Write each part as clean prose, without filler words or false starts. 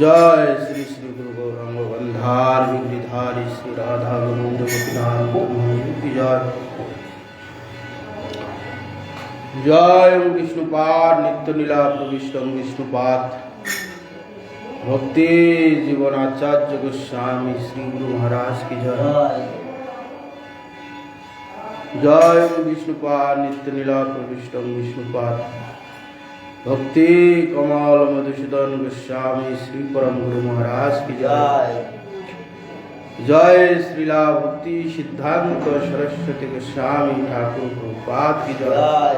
जय श्री श्री गुरु गौरांग बंधार गिरिधारी श्री राधा गोविंद गोपीनाथ की जय। जय विष्णुपाद नित्य लीला प्रविष्ट विष्णुपाद भक्ति जीवनाचार्य गोस्वामी श्री गुरु महाराज की जय। जय विष्णुपाद नित्य लीला प्रविष्ट विष्णुपाद भक्ति कमल मधुसूदन गोस्वामी श्री परम गुरु महाराज की जय। जय श्रीला भक्ति सिद्धांत सरस्वती गोस्वामी ठाकुर प्रभुपाद की जय।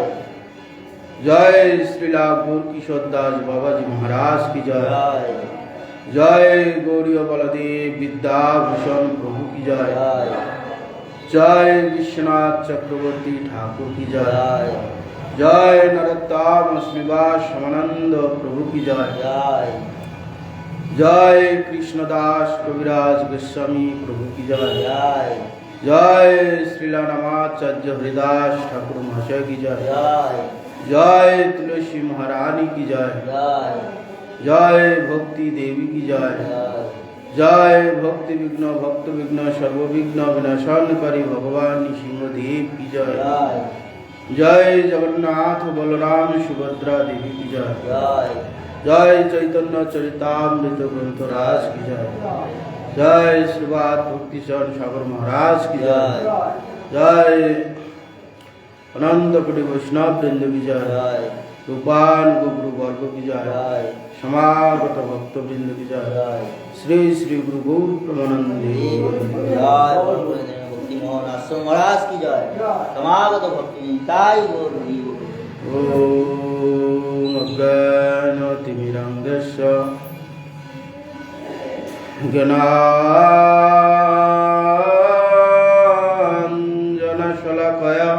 जय श्रीला गौर किशोर दास बाबा जी महाराज की जय। जय गौरी बलदेव विद्याभूषण प्रभु की जय। जय विश्वनाथ चक्रवर्ती ठाकुर की जय। जय नरोत्तम श्रीवास समानंद प्रभु की जय। जय कृष्णदास कविराज गोस्वामी प्रभु की जय। जय श्रीला नमाचार्य हरिदास ठाकुर महाशय की जय। जय तुलसी महारानी की जय। जय भक्ति देवी की जय। जय भक्ति विघ्न भक्त विघ्न सर्व विघ्न विनाशनकारी भगवान सिंहदेव की जय। जय जगन्नाथ बलराम सुभद्रा देवी की जय। जय चैतन्य चरितामृत ग्रंथराज की जय। जय श्रीवाद भक्ति चरण सागर महाराज की जय। जय अनंत कोटि वैष्णव वृंद की जय। रूपान गुरु वर्ग की जय। समागत भक्त वृंद की जय। श्री श्री गुरु गौर प्रमानंदे मोहन आश्रम महाराज की जय। समागत भक्ति ताई गौर ओम अज्ञानतिमिरन्धस्य ज्ञानाञ्जनशलाकया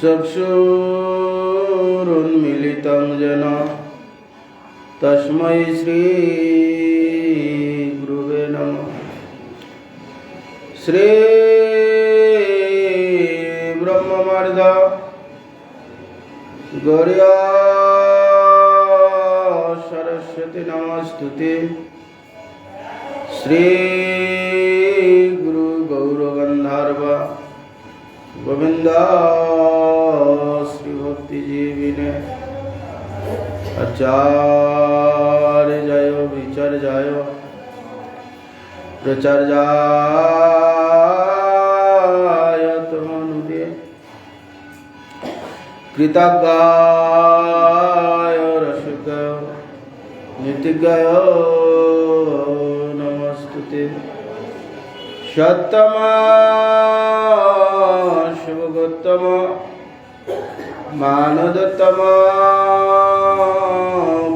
चक्षुरुन्मीलितं येन तस्मै श्री गुरुवे नमः। श्री ब्रह्ममर्द गौर्या सरस्वती नमस्तुते। श्री गुरु गौर गंधर्व गोविंद श्री भक्ति जीविने आचार्य जय विचार जय प्रचार्याय तमनुदे कृतज्ञाय रसिकाय नीतिज्ञाय नमस्तुते। सत्तमा शिवगोत्तम मानदत्तम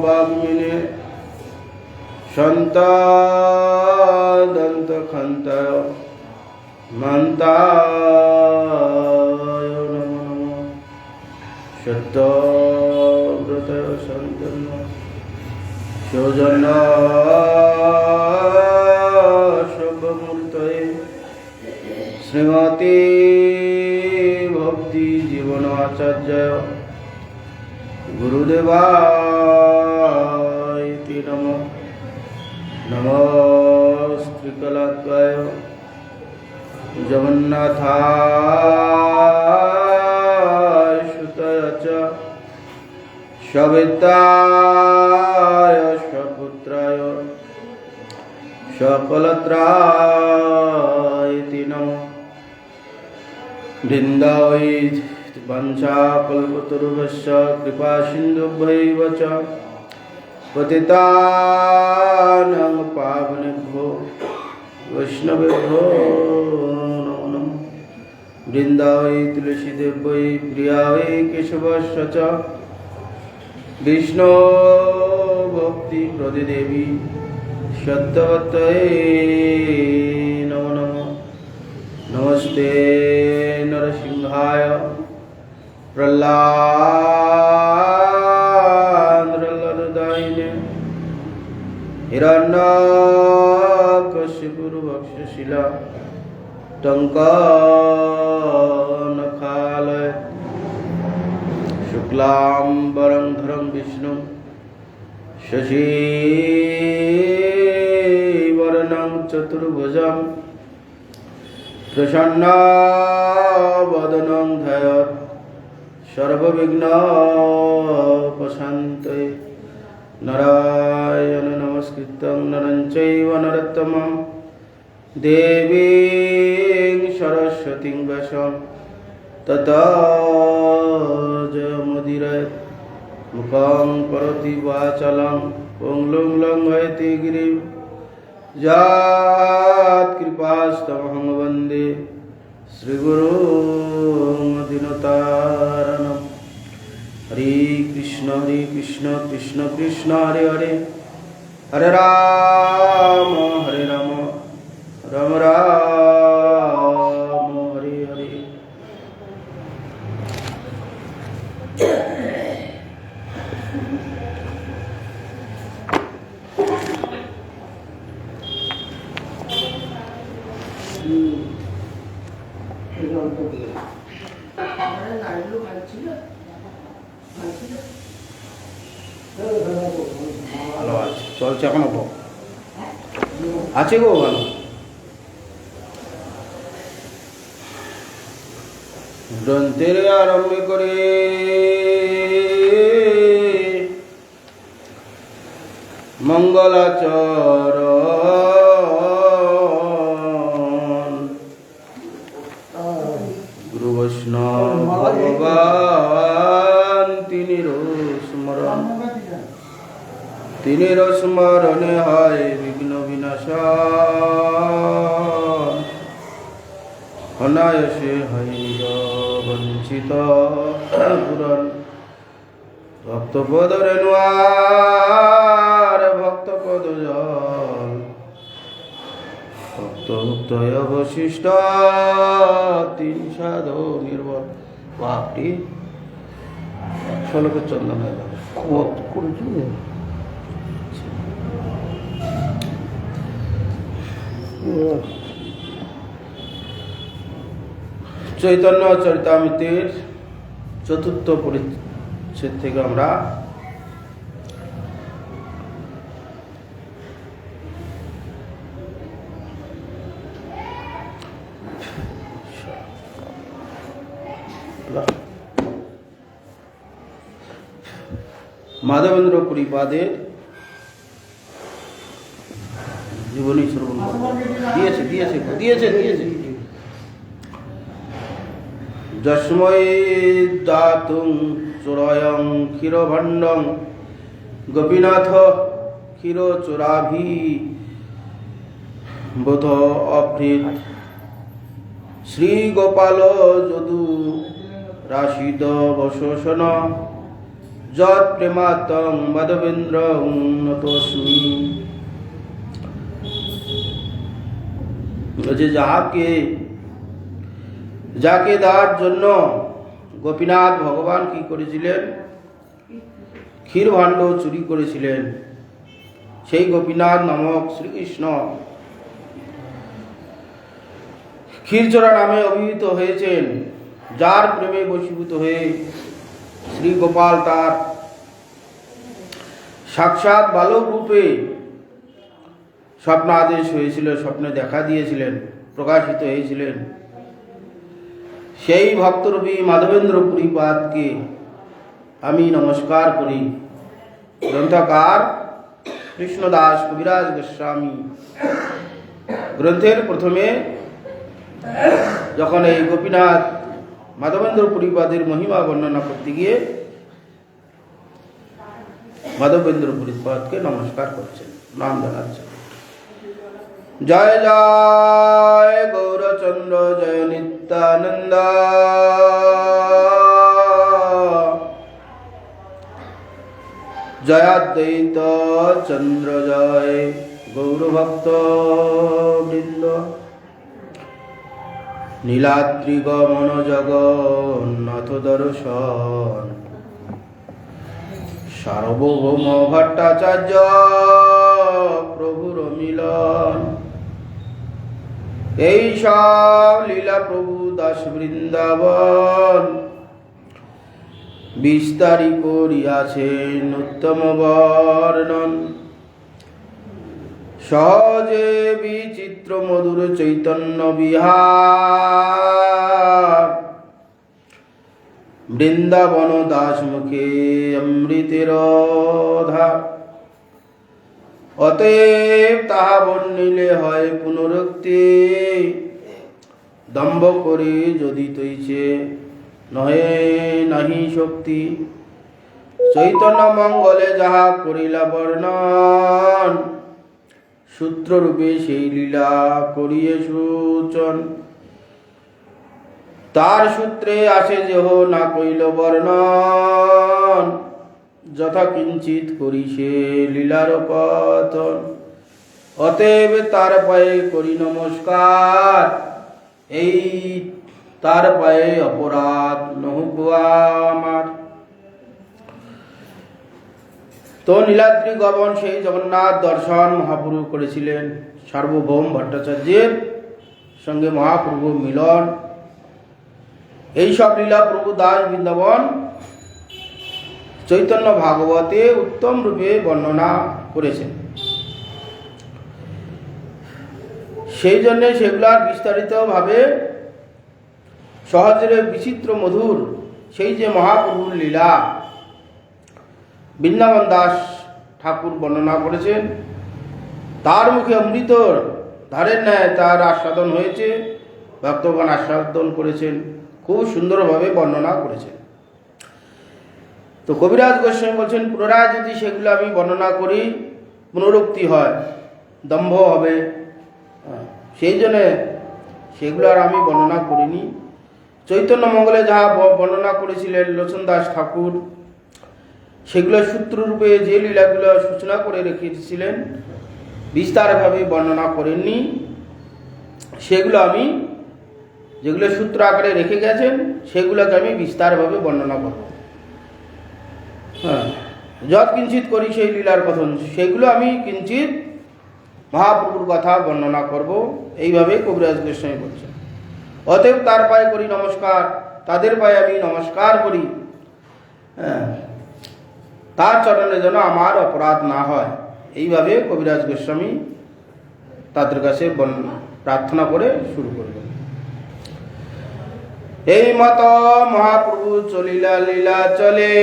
वाग्मिने संतादंत खंताय मंताय नमो नमः। सत्यव्रतय संतन सौजन्य शुभमूर्तये श्रीमती भक्ति जीवनाचार्य गुरुदेवाय नमः। नमस्त्रिकलाकाय जगन्नाथाय सुताय च सविताय सपुत्राय सकलत्राय नमः। वृन्दावै वंशाकल्पतरुभ्यश्च कृपा सिन्धुभ्यैव च पतितानां पावनेभ्यो वैष्णवेभ्यो नमो नमः। वृन्दावै तुलसीदेव्यै प्रियायै केशवस्य च विष्णो भक्ति प्रदिदेवी सत्यवत्यै नमो नमः। नमस्ते नरसिंहाय प्रह्लाददायिने हिरण्यकशिपुर्वक्षशिला टङ्कनखालय शुक्लाम्बरं धरं विष्णुं शशिवर्णं चतुर्भुजं प्रसन्नवदनं ध्यायेत् सर्वविघ्नोपशान्तये नारायणं नमस्कृतं नरं चैव नरोत्तमं देवीं सरस्वतीं व्यासं ततो जयमुदीरयेत् मुखं करोति वाचालं पुंलिं लङ्घयति गिरिं यत्कृपास्तमहं वन्दे श्रीगुरुं दीनतारिणं। हरे कृष्ण कृष्ण कृष्ण हरे हरे, हरे राम राम राम हरे हरे। ভালো আছে, চলছে এখনো আছে গো ভালো। গ্রন্থের আরম্ভ করে মঙ্গলাচরণ গুরু বৈষ্ণব ভগবান তিনির স্মরণে হয় বিঘ্ন বিনাশন, অনায়াসে হয় নিজ বঞ্চিত পূরণ। ভক্তপদ রেণুয়ার ভক্তপদ জল, ভক্ত অবশিষ্ট তিন সাধু নির্বল। বাপটি 100 লোকের চন্দন হয়ে যাবে করেছি। চৈতন্য চরিতামৃতের 4th পরিচ্ছেদ থেকে আমরা মাধবেন্দ্র পুরীপাদের জীবনী শ্রবণ দিয়েছে। যস্মৈ দাতুং চোরয়ং ক্ষীরভাণ্ডং গোপীনাথ ক্ষীরচোরাভি বোধ অভৃত শ্রীগোপাল যদু রাশিদ বশোষণ যৎ প্রেমাতং মাধবেন্দ্র নতোস্মি। যে যাকে দেওয়ার জন্য গোপীনাথ ভগবান কি করেছিলেন, ক্ষীর ভাণ্ড চুরি করেছিলেন, সেই গোপীনাথ নামক শ্রীকৃষ্ণ ক্ষীরচোরা নামে অভিহিত হয়েছেন। যার প্রেমে বশীভূত হয়ে শ্রী গোপাল তার সাক্ষাৎ বালক রূপে স্বপ্নাদেশ হয়েছিল, স্বপ্নে দেখা দিয়েছিলেন, প্রকাশিত হয়েছিলেন। সেই ভক্তরূপী মাধবেন্দ্র পুরীপাদকে আমি নমস্কার করি। গ্রন্থকার কৃষ্ণদাস কবিরাজ গোস্বামী গ্রন্থের প্রথমে যখন এই গোপীনাথ মাধবেন্দ্র পুরীপাদের মহিমা বর্ণনা করতে গিয়ে মাধবেন্দ্র পুরীপাদকে নমস্কার করছেন, নাম জানাচ্ছেন। জয় জয় গৌরচন্দ্র জয় নিত্যানন্দ, জয়াদ্বৈত চন্দ্র জয় গৌরভক্ত বৃন্দ। নীলাদ্রি গমন জগন্নাথ দর্শন, সার্বভৌম ভট্টাচার্য প্রভুর মিলন। এই সব লীলা প্রভু দাস বৃন্দাবন, বিস্তারি করিয়াছেন উত্তম বর্ণন। সহজে বিচিত্র মধুর চৈতন্য বিহার, বৃন্দাবন দাস মুখে অমৃতের ধার। অতএব তাহা বর্ণিলে হয় পুনরুক্তি, দম্ভ করে যদি তৈছে নহে নাহি শক্তি। চৈতন্য মঙ্গলে যাহা করিলা বর্ণন, সূত্ররূপে সেই লীলা করিয়ে সূচন। তার সূত্রে আসে যেহ না কইল বর্ণন, যথা কিঞ্চিত করি সে লীলার পতন। অতএব তার পায়ে করি নমস্কার, এই তার পায়ে অপরাধ নহু আমার। তো নীলাদ্রি গমন সেই জগন্নাথ দর্শন মহাপ্রভু করেছিলেন। সার্বভৌম ভট্টাচার্যের সঙ্গে মহাপ্রভু মিলন, এই সব লীলা প্রভু দাস বৃন্দাবন চৈতন্য ভাগবতে উত্তম রূপে বর্ণনা করেছেন। সেই জন্যে সেগুলার বিস্তারিতভাবে সহজে বিচিত্র মধুর সেই যে মহাপ্রভুর লীলা বৃন্দাবন দাস ঠাকুর বর্ণনা করেছেন। তার মুখে অমৃত ধারের ন্যায় তার আস্বাদন হয়েছে, ভক্তগণ আস্বাদন করেছেন, খুব সুন্দরভাবে বর্ণনা করেছেন। তো কবিরাজ গোস্বামী বলছেন, পুনরায় যদি সেগুলো আমি বর্ণনা করি পুনরুক্তি হয়, দম্ভ হবে, সেই জন্যে সেগুলো আর আমি বর্ণনা করিনি। চৈতন্য মঙ্গলে যাহা বর্ণনা করেছিলেন লোচন দাস ঠাকুর, সেগুলো সূত্ররূপে যে লীলাগুলো সূচনা করে রেখেছিলেন, বিস্তারভাবে বর্ণনা করেননি। সেগুলো আমি, যেগুলো সূত্র আকারে রেখে গেছেন, সেগুলোকে আমি বিস্তারভাবে বর্ণনা করব। হ্যাঁ, যৎ কিঞ্চিত করি সেই লীলার কথন, সেগুলো আমি কিঞ্চিত মহাপ্রভুর কথা বর্ণনা করব, এইভাবে কবিরাজ গোস্বামী বলছেন। অতএব তার পায়ে করি নমস্কার, তাদের পায়ে আমি নমস্কার করি, হ্যাঁ, তার চরণে যেন আমার অপরাধ না হয়, এইভাবে কবিরাজ গোস্বামী তাদের কাছে প্রার্থনা করে শুরু করবেন। এই মত মহাপ্রভু চলিলা লীলা চলে,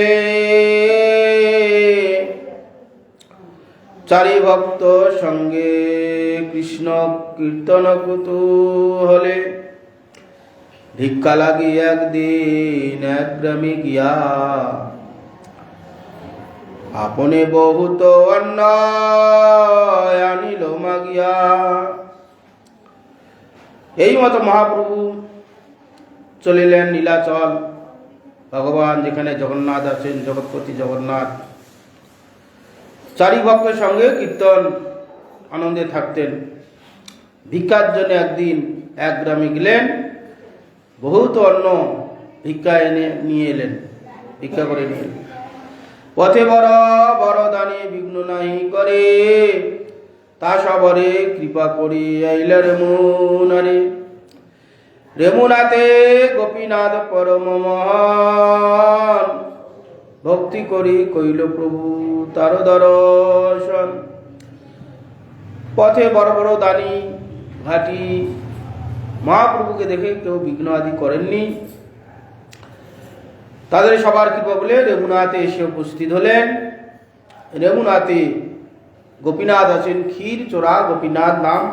চারি ভক্ত সঙ্গে কৃষ্ণ কীর্তন কুতূহলে। ভিক্ষা লাগি একদিন এক গ্রামে গিয়া, আপনে বহুত অন্ন আনিল মাগিয়া। এই মতো মহাপ্রভু চলিলেন নীলাচল, ভগবান যেখানে জগন্নাথ আছেন, জগৎপতি জগন্নাথ, চারি ভক্তের সঙ্গে কীর্তন আনন্দে থাকতেন। ভিক্ষার জন্য একদিন এক গ্রামে গেলেন, বহুত অন্ন ভিক্ষা এনে নিয়ে এলেন, ভিক্ষা করে নিয়ে এলেন। পথে বড় বড় দানি বিঘ্ন নাহি করে, তা সবরে কৃপা করি আইল রেমুনারে। রেমুনাতে গোপীনাথ পরম মহান, ভক্তি করি কইল প্রভু তার দর্শন। পথে বড় বড় দানি ঘাটি মহাপ্রভুকে দেখে কেউ বিঘ্ন আদি করেননি। তাদের সবার কৃপা বলে রেমুনাথে এসে উপস্থিত হলেন। রেমুনাথে গোপীনাথ আছেন, ক্ষীর চোরা গোপীনাথ নাম,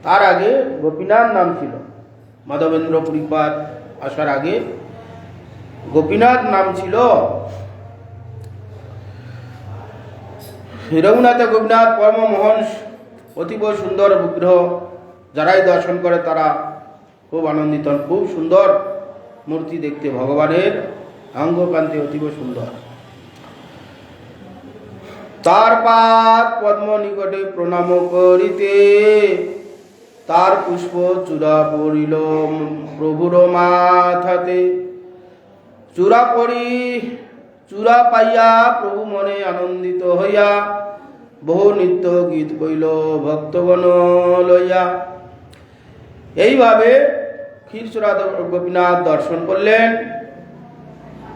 তার আগে গোপীনাথ নাম ছিল। মাধবেন্দ্র পুরীপাদ আসার আগে গোপীনাথ নাম ছিল। রঘুনাথে গোপীনাথ পরম মোহন, অতীব সুন্দর বিগ্রহ, যারাই দর্শন করে তারা খুব আনন্দিত, খুব সুন্দর মূর্তি দেখতে, ভগবানের অঙ্গকান্তি অতীব সুন্দর। তার পাদ পদ্ম নিকটে প্রণাম করিতে, তার পুষ্প চূড়া পড়িল প্রভুর মাথাতে। চূড়া পাইয়া প্রভু মনে আনন্দিত হইয়া, বহু নিত্য গীত কইল ভক্তগণ লইয়া। এইভাবে ক্ষীরচূড়া গোপীনাথ দর্শন করলেন।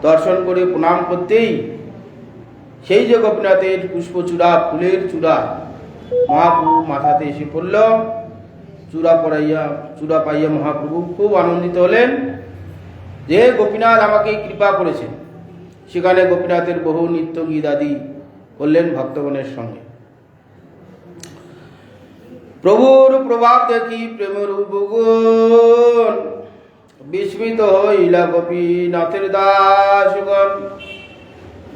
দর্শন করে প্রণাম করতেই সেই যে গোপীনাথের পুষ্পচূড়া ফুলের চূড়া মহাপ্রভু মাথাতে এসে পড়ল। চূড়া পাইয়া মহাপ্রভু খুব আনন্দিত হলেন যে গোপীনাথ আমাকে কৃপা করেছেন। সেখানে গোপীনাথের বহু নিত্য গীত আদি করলেন ভক্তগণের সঙ্গে। প্রভুর প্রভাব দেখি প্রেমরূপ গুণ, বিস্মিত হইলা গোপীনাথের দাসগণ।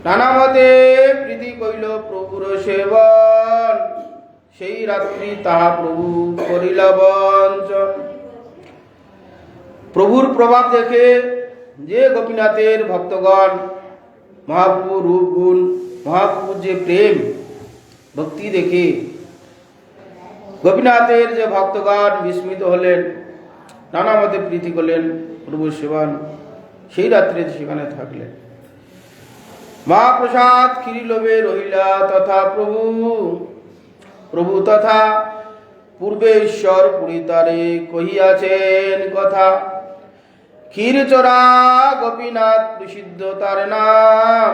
নানা মতে প্রীতি কইল প্রভুর সেবন, সেই রাত্রি তাহা প্রভু করিলা বঞ্চন। প্রভুর প্রভাব দেখে যে গোপীনাথের ভক্তগণ মহাপ্রভুর রূপ গুণ, মহাপ্রভুর যে প্রেম ভক্তি দেখে গোপীনাথের যে ভক্তগণ বিস্মিত হলেন, নানা মতে প্রীতি করলেন প্রভুর সেবন, সেই রাত্রে সেখানে থাকলেন। মহাপ্রসাদ ক্ষীরি লোভে রহিলা তথা প্রভু তথা পূর্বে ঈশ্বর পুরী তারে কহিয়াছেন কথা। ক্ষীর চোরা গোপীনাথ প্রসিদ্ধ তার নাম,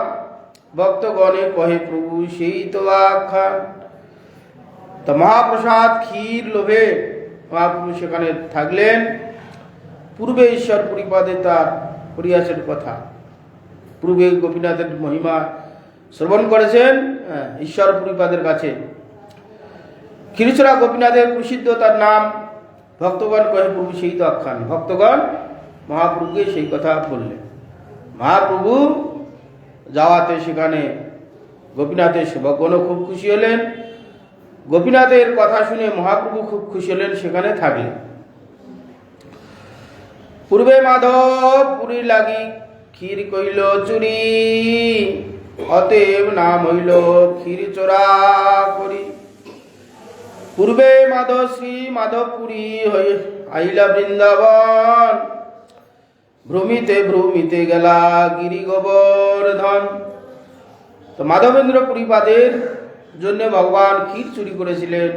ভক্তগণে কহে প্রভু সেই তো আখ্যান। তো মহাপ্রসাদ ক্ষীর লোভে মহাপ্রভু সেখানে থাকলেন। পূর্বে ঈশ্বর পরিপাদে তার করিয়াছেন কথা। পূর্বে গোপীনাথের মহিমা শ্রবণ করেছেন ঈশ্বর পরিপাদের কাছে। ক্ষীরচোরা গোপীনাথের প্রসিদ্ধ তার নাম, ভক্তগণ কহে প্রভু সেই তো আখ্যান। ভক্তগণ মহাপ্রভুকে সেই কথা বললেন। মহাপ্রভু যাওয়াতে সেখানে গোপীনাথের সেবকগণও খুব খুশি হলেন। গোপীনাথের কথা শুনে মহাপ্রভু খুব খুশি হলেন, সেখানে থাকলেন। পূর্বে মাধব পুরী লাগি ক্ষীর কইল চুরি, অতএব নাম হইল ক্ষীর চোরা করি। পূর্বে মাধব শ্রী মাধবপুরী আইলা বৃন্দাবন, ভ্রমিতে ভ্রমিতে গেলা গিরি গোবর্ধন। তো মাধবেন্দ্র পুরীপাদের জন্য ভগবান ক্ষীর চুরি করেছিলেন,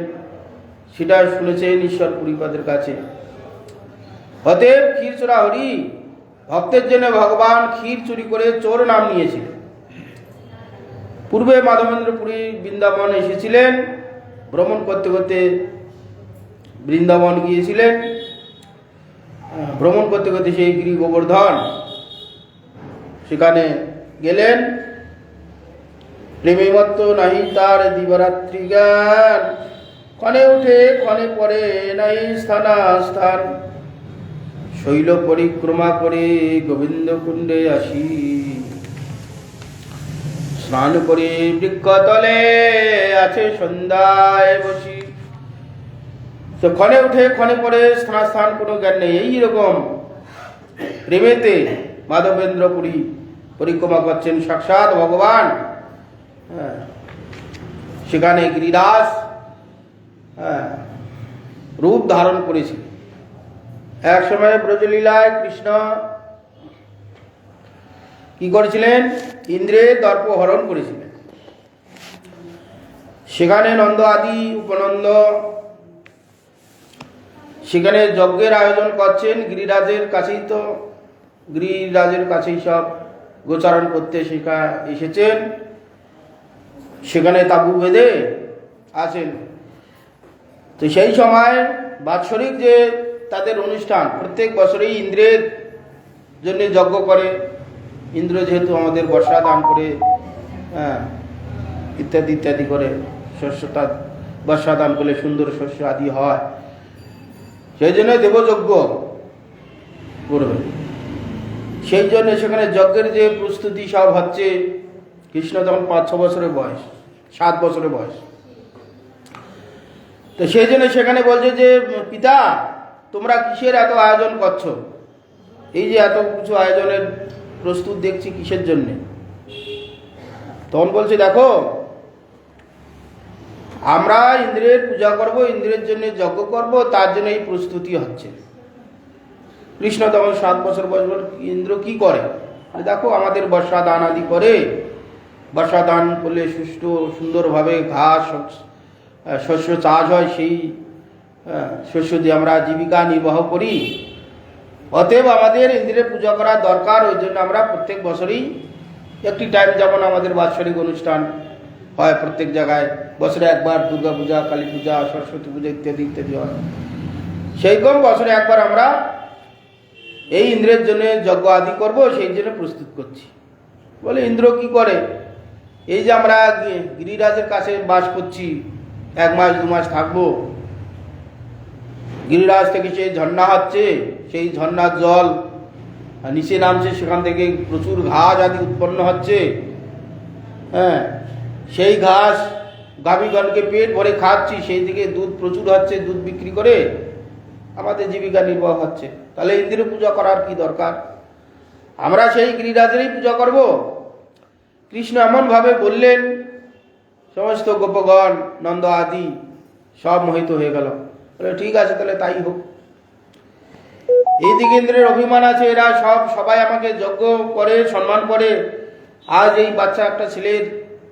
সেটা শুনেছেন ঈশ্বর পুরীপাদের কাছে। অতএব ক্ষীর চোরা হরি ভক্তের জন্য ভগবান ক্ষীর চুরি করে চোর নাম নিয়েছিলেন। পূর্বে মাধবেন্দ্র পুরী বৃন্দাবন এসেছিলেন, ভ্রমণ করতে করতে বৃন্দাবন গিয়েছিলেন। ভ্রমণ করতে করতে সেই গিরি গোবর্ধন সেখানে গেলেন। প্রেমে মত্ত নাহি তার দিবারাত্রি জ্ঞান, ক্ষণে উঠে ক্ষণে পরে নাই স্থান। শৈল পরিক্রমা করে গোবিন্দ কুণ্ডে আসি, স্নান করে বৃক্ষতলে আছে সন্ধ্যায় বসি। তো ক্ষণে উঠে ক্ষণে পরে স্থান কোনো জ্ঞান নেই। এইরকম প্রেমেতে মাধবেন্দ্র পুরী পরিক্রমা করছেন সাক্ষাৎ ভগবান। সেখানে গিরিদাস রূপ ধারণ করেছিল। এক সময় ব্রজলীলায় কৃষ্ণ কি করেছিলেন? ইন্দ্রের দর্প হরণ করেছিলেন। সেখানে নন্দ আদি উপনন্দ সেখানে যজ্ঞের আয়োজন করছেন। গিরিরাজের কাছেই সব গোচারণ করতে এসেছেন। সেখানে তাঁবু বেঁধে আছেন। তো সেই সময় বাৎসরিক যে তাদের অনুষ্ঠান, প্রত্যেক বছরেই ইন্দ্রের জন্য যজ্ঞ করে। ইন্দ্র যেহেতু আমাদের বর্ষা দান করে, ইত্যাদি ইত্যাদি করে শস্যটা বর্ষা দান করলে সুন্দর শস্য আদি হয়, সেই জন্য দেবযজ্ঞ করবে। সেই জন্য সেখানে যজ্ঞের যে প্রস্তুতি সব হচ্ছে। কৃষ্ণ তখন 5-6 বছরের বয়স, 7 বছরের বয়স। তো সেই জন্য সেখানে বলছে যে পিতা, তোমরা কিসের এত আয়োজন করছো? এই যে এত কিছু আয়োজনের প্রস্তুত দেখছি, কিসের জন্যে? তখন বলছে, দেখো, আমরা ইন্দ্রের পূজা করব, ইন্দ্রের জন্য যজ্ঞ করব, তার জন্য এই প্রস্তুতি হচ্ছে। কৃষ্ণ তখন 7 বছর বয়স। ইন্দ্র কি করে? দেখো, আমাদের বর্ষা দান আদি করে। বর্ষা দান করলে সুন্দরভাবে ঘাস শস্য চাষ হয়, সেই শস্য দিয়ে আমরা জীবিকা নির্বাহ করি। অতএব আমাদের ইন্দ্রের পূজা করা দরকার। ওই জন্য আমরা প্রত্যেক বছরই একটি টাইম, যেমন আমাদের বাৎসরিক অনুষ্ঠান হয় প্রত্যেক জায়গায়, বছরে একবার দুর্গা পূজা, কালী পূজা, সরস্বতী পূজা ইত্যাদি ইত্যাদি হয়, সেইরকম বছরে একবার আমরা এই ইন্দ্রের জন্য যজ্ঞ আদি করব, সেই জন্য প্রস্তুত করছি। বলে ইন্দ্র কি করে? এই যে আমরা গিরিরাজের কাছে বাস করছি, 1 মাস 2 মাস থাকবো, গিরিরাজ থেকে সেই ঝর্ণা হচ্ছে, সেই ঝর্ণার জল নিচে নামছে, সেখান থেকে প্রচুর ঘাস আদি উৎপন্ন হচ্ছে। হ্যাঁ, সেই ঘাস গাভীগণকে পেট ভরে খাচ্ছি, সেই দিকে দুধ প্রচুর হচ্ছে, দুধ বিক্রি করে আমাদের জীবিকা নির্বাহ হচ্ছে। তাহলে ইন্দ্রের পূজা করার কি দরকার? আমরা সেই গিরিরাজেরই পূজা করব। কৃষ্ণ এমনভাবে বললেন, সমস্ত গোপগণ নন্দ আদি সব মোহিত হয়ে গেল। বলে ঠিক আছে, তাহলে তাই হোক। এইদিকে ইন্দ্রের অভিমান আছে, এরা সবাই আমাকে যজ্ঞ করে, সম্মান করে, আজ এই বাচ্চা একটা ছেলের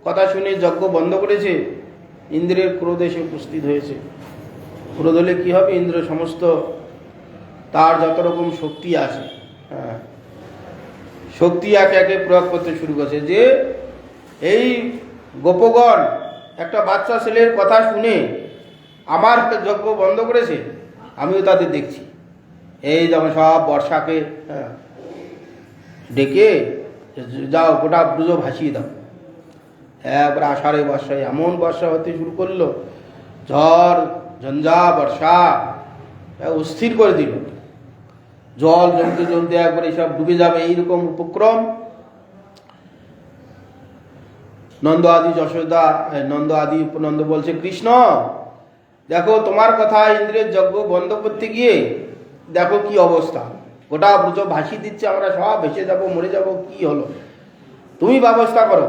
কথা শুনে যজ্ঞ বন্ধ করেছে। ইন্দ্রের ক্রোধ এসে উপস্থিত হয়েছে। ক্রোধ হলে কী হবে? ইন্দ্র সমস্ত তার যত রকম শক্তি আছে, হ্যাঁ, শক্তি একে একে প্রয়োগ করতে শুরু করেছে। যে এই গোপগণ একটা বাচ্চা ছেলের কথা শুনে আমার যজ্ঞ বন্ধ করেছে, আমিও তাদের দেখছি। এই যেমন সব বর্ষাকে ডেকে যাও, গোটা ব্রজ ভাসিয়ে দাও। একবার আষাঢ়ে বর্ষায় এমন বর্ষা হতে শুরু করলো, ঝড় ঝঞ্ঝা বর্ষা অস্থির করে দিল। জল জমতে জমতে একবারে সব ডুবে যাবে, এইরকম উপক্রম। নন্দ আদি যশোদা, নন্দ আদি উপনন্দ বলছে, কৃষ্ণ দেখো, তোমার কথা ইন্দ্রের যজ্ঞ বন্ধ করতে গিয়ে দেখো কি অবস্থা, গোটা ব্রজ ভাসিয়ে দিচ্ছে, আমরা সব ভেসে যাব, মরে যাব, কি হলো? তুমি ব্যবস্থা করো।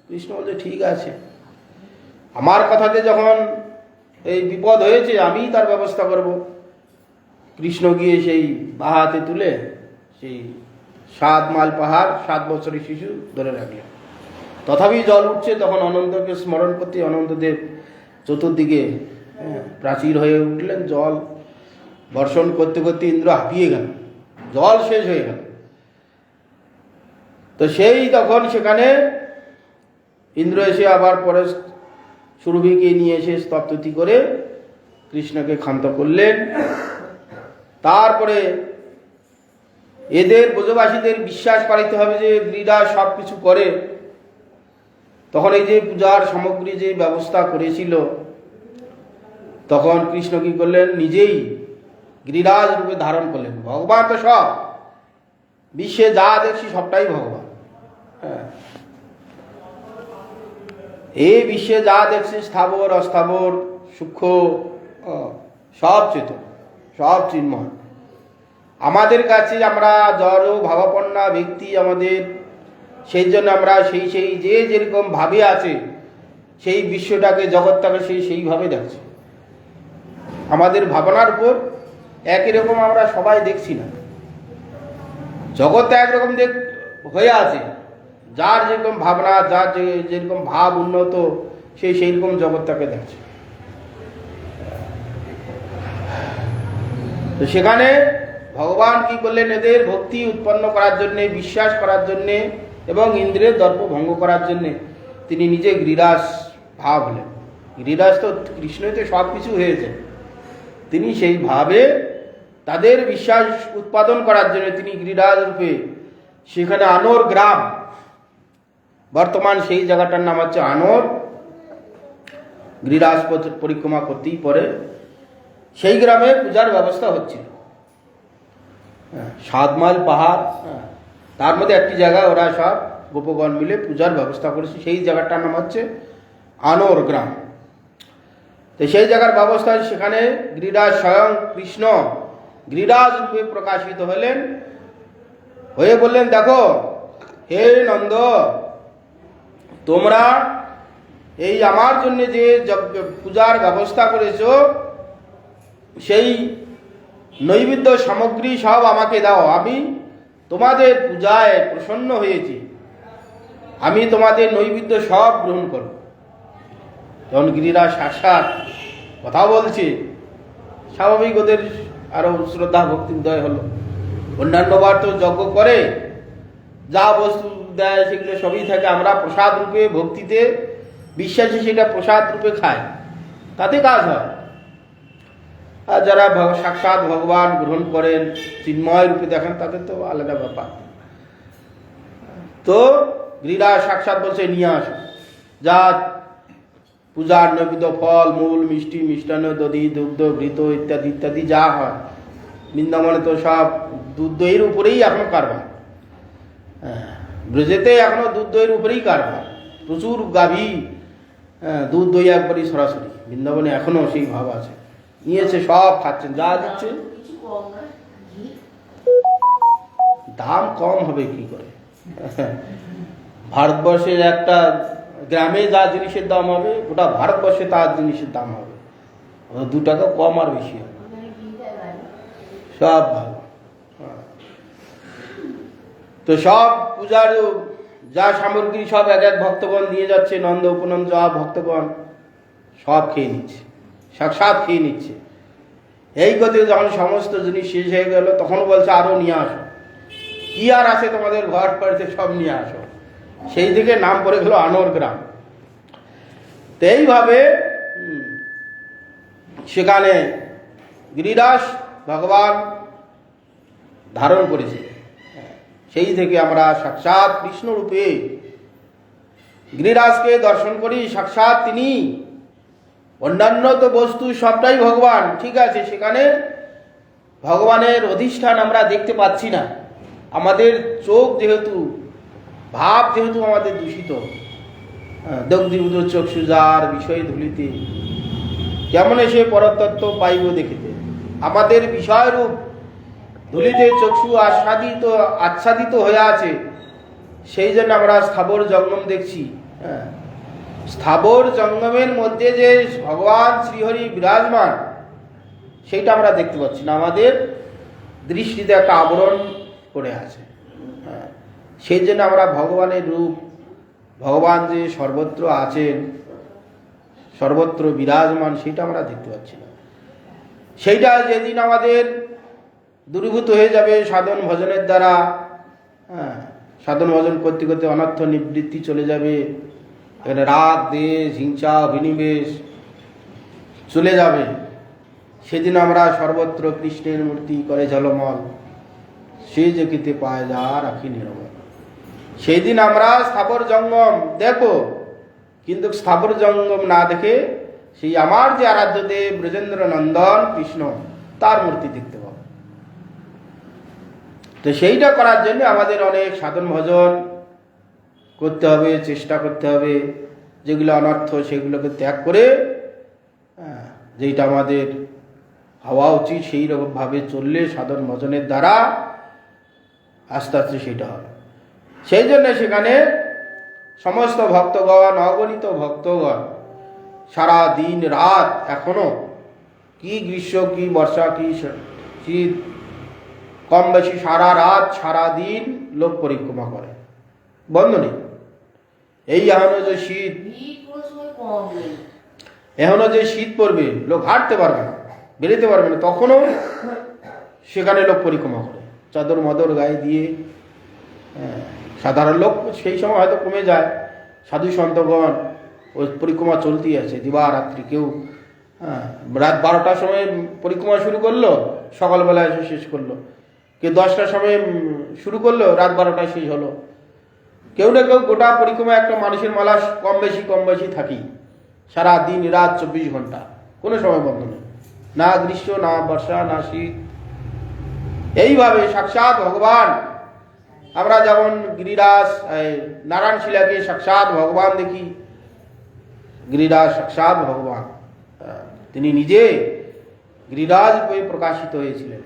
কৃষ্ণ বলছে ঠিক আছে, আমার কথাতে যখন এই বিপদ হয়েছে, আমিই তার ব্যবস্থা করব। কৃষ্ণ গিয়ে সেই বাহাতে তুলে সেই 7 মাইল পাহাড় 7 বছরের শিশু ধরে রাখলেন। তথাপি জল উঠছে, তখন অনন্তকে স্মরণ করতে অনন্তদেব চতুর্দিকে প্রাচীর হয়ে উঠলেন। জল বর্ষণ করতে করতে ইন্দ্র হাঁপিয়ে গেল, জল শেষ হয়ে গেল। তো সেই তখন সেখানে ইন্দ্র এসে আবার পরে সুরভিকে নিয়ে এসে স্তবস্তুতি করে কৃষ্ণকে ক্ষান্ত করলেন। তারপরে এদের ব্রজবাসীদের বিশ্বাস করাইতে হবে যে গিরিরাজ সব কিছু করে। তখন এই যে পূজার সামগ্রী যে ব্যবস্থা করেছিল, তখন কৃষ্ণ কি করলেন? নিজেই গিরিরাজ রূপে ধারণ করলেন। ভগবান তো সব, বিশ্বে যা দেখছি সবটাই ভগবান। হ্যাঁ, এই বিশ্বে যা দেখছি স্থাবর অস্থাবর সূক্ষ্ম সব চেতন, সব চিন্ময়। আমাদের কাছে আমরা জড় ভাবাপন্না ব্যক্তি, আমাদের সেই জন্য আমরা সেই যে যেরকম ভাবে আছে, সেই বিশ্বটাকে জগৎটাকে সেইভাবে দেখছি। আমাদের ভাবনার উপর একই রকম আমরা সবাই দেখছি না। জগৎ একরকম হয়ে আছে, যার যেরকম ভাবনা, যার যেরকম ভাব উন্নত, সেই রকম জগৎটাকে দেখছে। তো সেখানে ভগবান কি করলেন? এদের ভক্তি উৎপন্ন করার জন্যে, বিশ্বাস করার জন্যে এবং ইন্দ্রের দর্প ভঙ্গ করার জন্যে তিনি নিজে গিরিরাজ ভাব হলেন। গিরিরাজ তো কৃষ্ণই তো সব কিছু হয়েছে। তিনি সেইভাবে তাদের বিশ্বাস উৎপাদন করার জন্য তিনি গিরিরাজ রূপে সেখানে আনোর গ্রাম, বর্তমান সেই জায়গাটার নাম হচ্ছে আনোর, গিরিরাজ পরিক্রমা করতেই পরে সেই গ্রামে পূজার ব্যবস্থা হচ্ছিল। 7 মাইল পাহাড়, তার মধ্যে একটি জায়গায় ওরা সব গোপগণ মিলে পূজার ব্যবস্থা করেছে। সেই জায়গাটার নাম হচ্ছে আনোর গ্রাম। তো সেই জায়গার ব্যবস্থা, সেখানে গিরিরাজ স্বয়ং কৃষ্ণ গিরিরাজ রূপে প্রকাশিত হলেন, হয়ে বললেন, দেখো হে নন্দ, তোমরা এই আমার জন্য যে পূজার ব্যবস্থা করেছো, সেই নৈবেদ্য সামগ্রী সব আমাকে দাও। আমি তোমাদের পূজায় প্রসন্ন হয়েছি, আমি তোমাদের নৈবেদ্য সব গ্রহণ করব। যখন গিরিরাজ সাক্ষাৎ কথা বলছে, স্বাভাবিক ওদের আরো শ্রদ্ধা ভক্তি উদয় হলো। অন্যান্য বার তো যজ্ঞ করে যা বস্তু দেয় সেগুলো সবই থাকে, আমরা প্রসাদ রূপে ভক্তিতে বিশ্বাসে সেটা প্রসাদ রূপে খাই, তাতে কাজ হয়। আর যারা সাক্ষাৎ ভগবান গ্রহণ করেন, চিন্ময় রূপে দেখেন, তাদের তো আলাদা ব্যাপার। তো গিরিরাজ সাক্ষাৎ বলছে নিয়ে আসো, যা পূজার নৈবেদ্য ফল মূল মিষ্টি মিষ্টান্ন দধি দুগ্ধ ঘৃত ইত্যাদি ইত্যাদি যা হয়, বৃন্দাবনে তো সব দুধ দইয়ের উপরেই এখনো কারবার। ব্রজেতে এখনো দুধ দইয়ের উপরেই কারবার, প্রচুর গাভী, দুধ দই একবারই সরাসরি। বৃন্দাবনে এখনো সেই ভাব আছে, নিয়েছে সব খাচ্ছেন, যা দিচ্ছে। দাম কম হবে কি করে? ভারতবর্ষের একটা গ্রামে যা জিনিসের দাম হবে, গোটা ভারতবর্ষে তার জিনিসের দাম হবে 2 টাকা কম আর বেশি হবে, সব ভালো। তো সব পূজার যা সামগ্রী সব এক এক ভক্তগণ দিয়ে যাচ্ছে, নন্দ উপনন্দ যা ভক্তগণ সব খেয়ে নিচ্ছে, সাক্ষাৎ খেয়ে নিচ্ছে। এই গতি যখন সমস্ত জিনিস শেষ হয়ে গেল, তখন বলছে আরো নিয়ে আসো, কি আর আছে তোমাদের ঘর বাড়িতে, সব নিয়ে আসো। সেই থেকে নাম পড়ে গেল আনোর গ্রাম। তো এইভাবে সেখানে গিরিরাজ ভগবান ধারণ করেছে। সেই থেকে আমরা সাক্ষাৎ কৃষ্ণ রূপে গিরিরাজকে দর্শন করি, সাক্ষাৎ তিনি। অন্যান্য তো বস্তু সবটাই ভগবান, ঠিক আছে, সেখানে ভগবানের অধিষ্ঠান আমরা দেখতে পাচ্ছি না। আমাদের চোখ যেহেতু, ভাব যেহেতু আমাদের দূষিত, দগ্ধীভূত চক্ষুজার বিষয় ধুলিতে কেমন সে পরতত্ত্ব পাইব দেখিতে। আমাদের বিষয়রূপ ধুলিতে চক্ষু আচ্ছাদিত হয়ে আছে, সেই জন্য আমরা স্থাবর জঙ্গম দেখছি। স্থাবর জঙ্গমের মধ্যে যে ভগবান শ্রীহরি বিরাজমান, সেইটা আমরা দেখতে পাচ্ছি না, আমাদের দৃষ্টিতে একটা আবরণ করে আছে। সেই জন্য আমরা ভগবানের রূপ, ভগবান যে সর্বত্র আছেন, সর্বত্র বিরাজমান, সেটা আমরা দেখতে পাচ্ছি না। সেইটা যেদিন আমাদের দূরীভূত হয়ে যাবে সাধন ভজনের দ্বারা, সাধন ভজন করতে করতে অনর্থ নিবৃত্তি চলে যাবে, এখানে রাগ দেশ হিংসা অভিনিবেশ চলে যাবে, সেদিন আমরা সর্বত্র কৃষ্ণের মূর্তি করে ঝলমল, সে দেখিতে পায় যা রাখি নিরমল। সেই দিন আমরা স্থাবর জঙ্গম দেখো, কিন্তু স্থাবর জঙ্গম না দেখে সেই আমার যে আরাধ্য দেব ব্রজেন্দ্র নন্দন কৃষ্ণ, তার মূর্তি দেখতে পাবো। তো সেইটা করার জন্য আমাদের অনেক সাধন ভজন করতে হবে, চেষ্টা করতে হবে। যেগুলো অনর্থ সেগুলোকে ত্যাগ করে যেটা আমাদের হওয়া উচিত, সেই রকমভাবে চললে সাধন ভজনের দ্বারা আস্তে আস্তে সেটা হবে। সেই জন্য সেখানে সমস্ত ভক্তগণ, অগণিত ভক্তগণ সারা দিন রাত, এখনো কি গ্রীষ্ম কি বর্ষা কি শীত, কম বেশি সারা রাত সারা দিন লোক পরিক্রমা করে, বন্ধ নেই। এই এখনো যে শীত, এখনো যে শীত পড়বে, লোক হাঁটতে পারবে না, বেরোতে পারবে না, তখনও সেখানে লোক পরিক্রমা করে চাদর মদর গায়ে দিয়ে। সাধারণ লোক সেই সময় হয়তো কমে যায়, সাধু সন্তগণ ওই পরিক্রমা চলতেই আছে দিবারাত্রি। কেউ রাত 12টার সময় পরিক্রমা শুরু করলো, সকালবেলা এসে শেষ করলো। কেউ 10টার সময় শুরু করলো, রাত 12টায় শেষ হলো। কেউ না কেউ গোটা পরিক্রমা একটা মানুষের মালা কম বেশি থাকি, সারা দিন রাত 24 ঘন্টা, কোনো সময় বন্ধ নেই, না গ্রীষ্ম না বর্ষা না শীত। এইভাবে সাক্ষাৎ ভগবান, আমরা যেমন গিরিরাজ নারায়ণ শিলাকে সাক্ষাৎ ভগবান দেখি, গিরিরাজ সাক্ষাৎ ভগবান, তিনি নিজে গিরিরাজ রূপে প্রকাশিত হয়েছিলেন।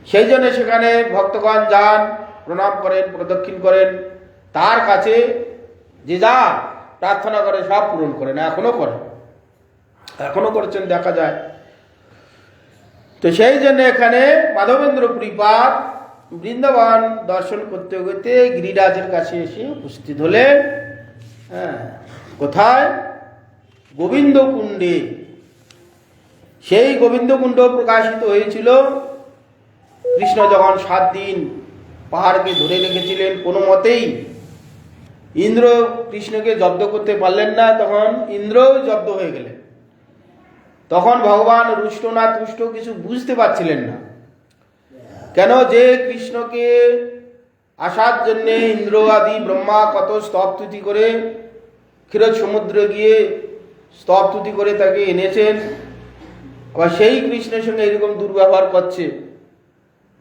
সেই জন্য সেখানে ভক্তগণ যান, প্রণাম করেন, প্রদক্ষিণ করেন, তার কাছে যে যা প্রার্থনা করে সব পূরণ করেন, এখনো করছেন, দেখা যায়। তো সেই জন্য এখানে মাধবেন্দ্র পুরীপাদ বৃন্দাবন দর্শন করতে করতে গিরিরাজের কাছে এসে উপস্থিত হলেন। কোথায়? গোবিন্দ কুণ্ডে। সেই গোবিন্দ কুণ্ড প্রকাশিত হয়েছিল কৃষ্ণ যখন 7 দিন পাহাড়কে ধরে রেখেছিলেন, কোনো মতেই ইন্দ্র কৃষ্ণকে জব্দ করতে পারলেন না, তখন ইন্দ্রও জব্দ হয়ে গেলেন। তখন ভগবান রুষ্ট না তুষ্ট কিছু বুঝতে পারছিলেন না, কেন যে কৃষ্ণকে আসার জন্যে ইন্দ্র আদি ব্রহ্মা কত স্তব তুতি করে ক্ষীরোদ সমুদ্রে গিয়ে স্তব তুতি করে তাকে এনেছেন, আবার সেই কৃষ্ণের সঙ্গে এরকম দুর্ব্যবহার করছে।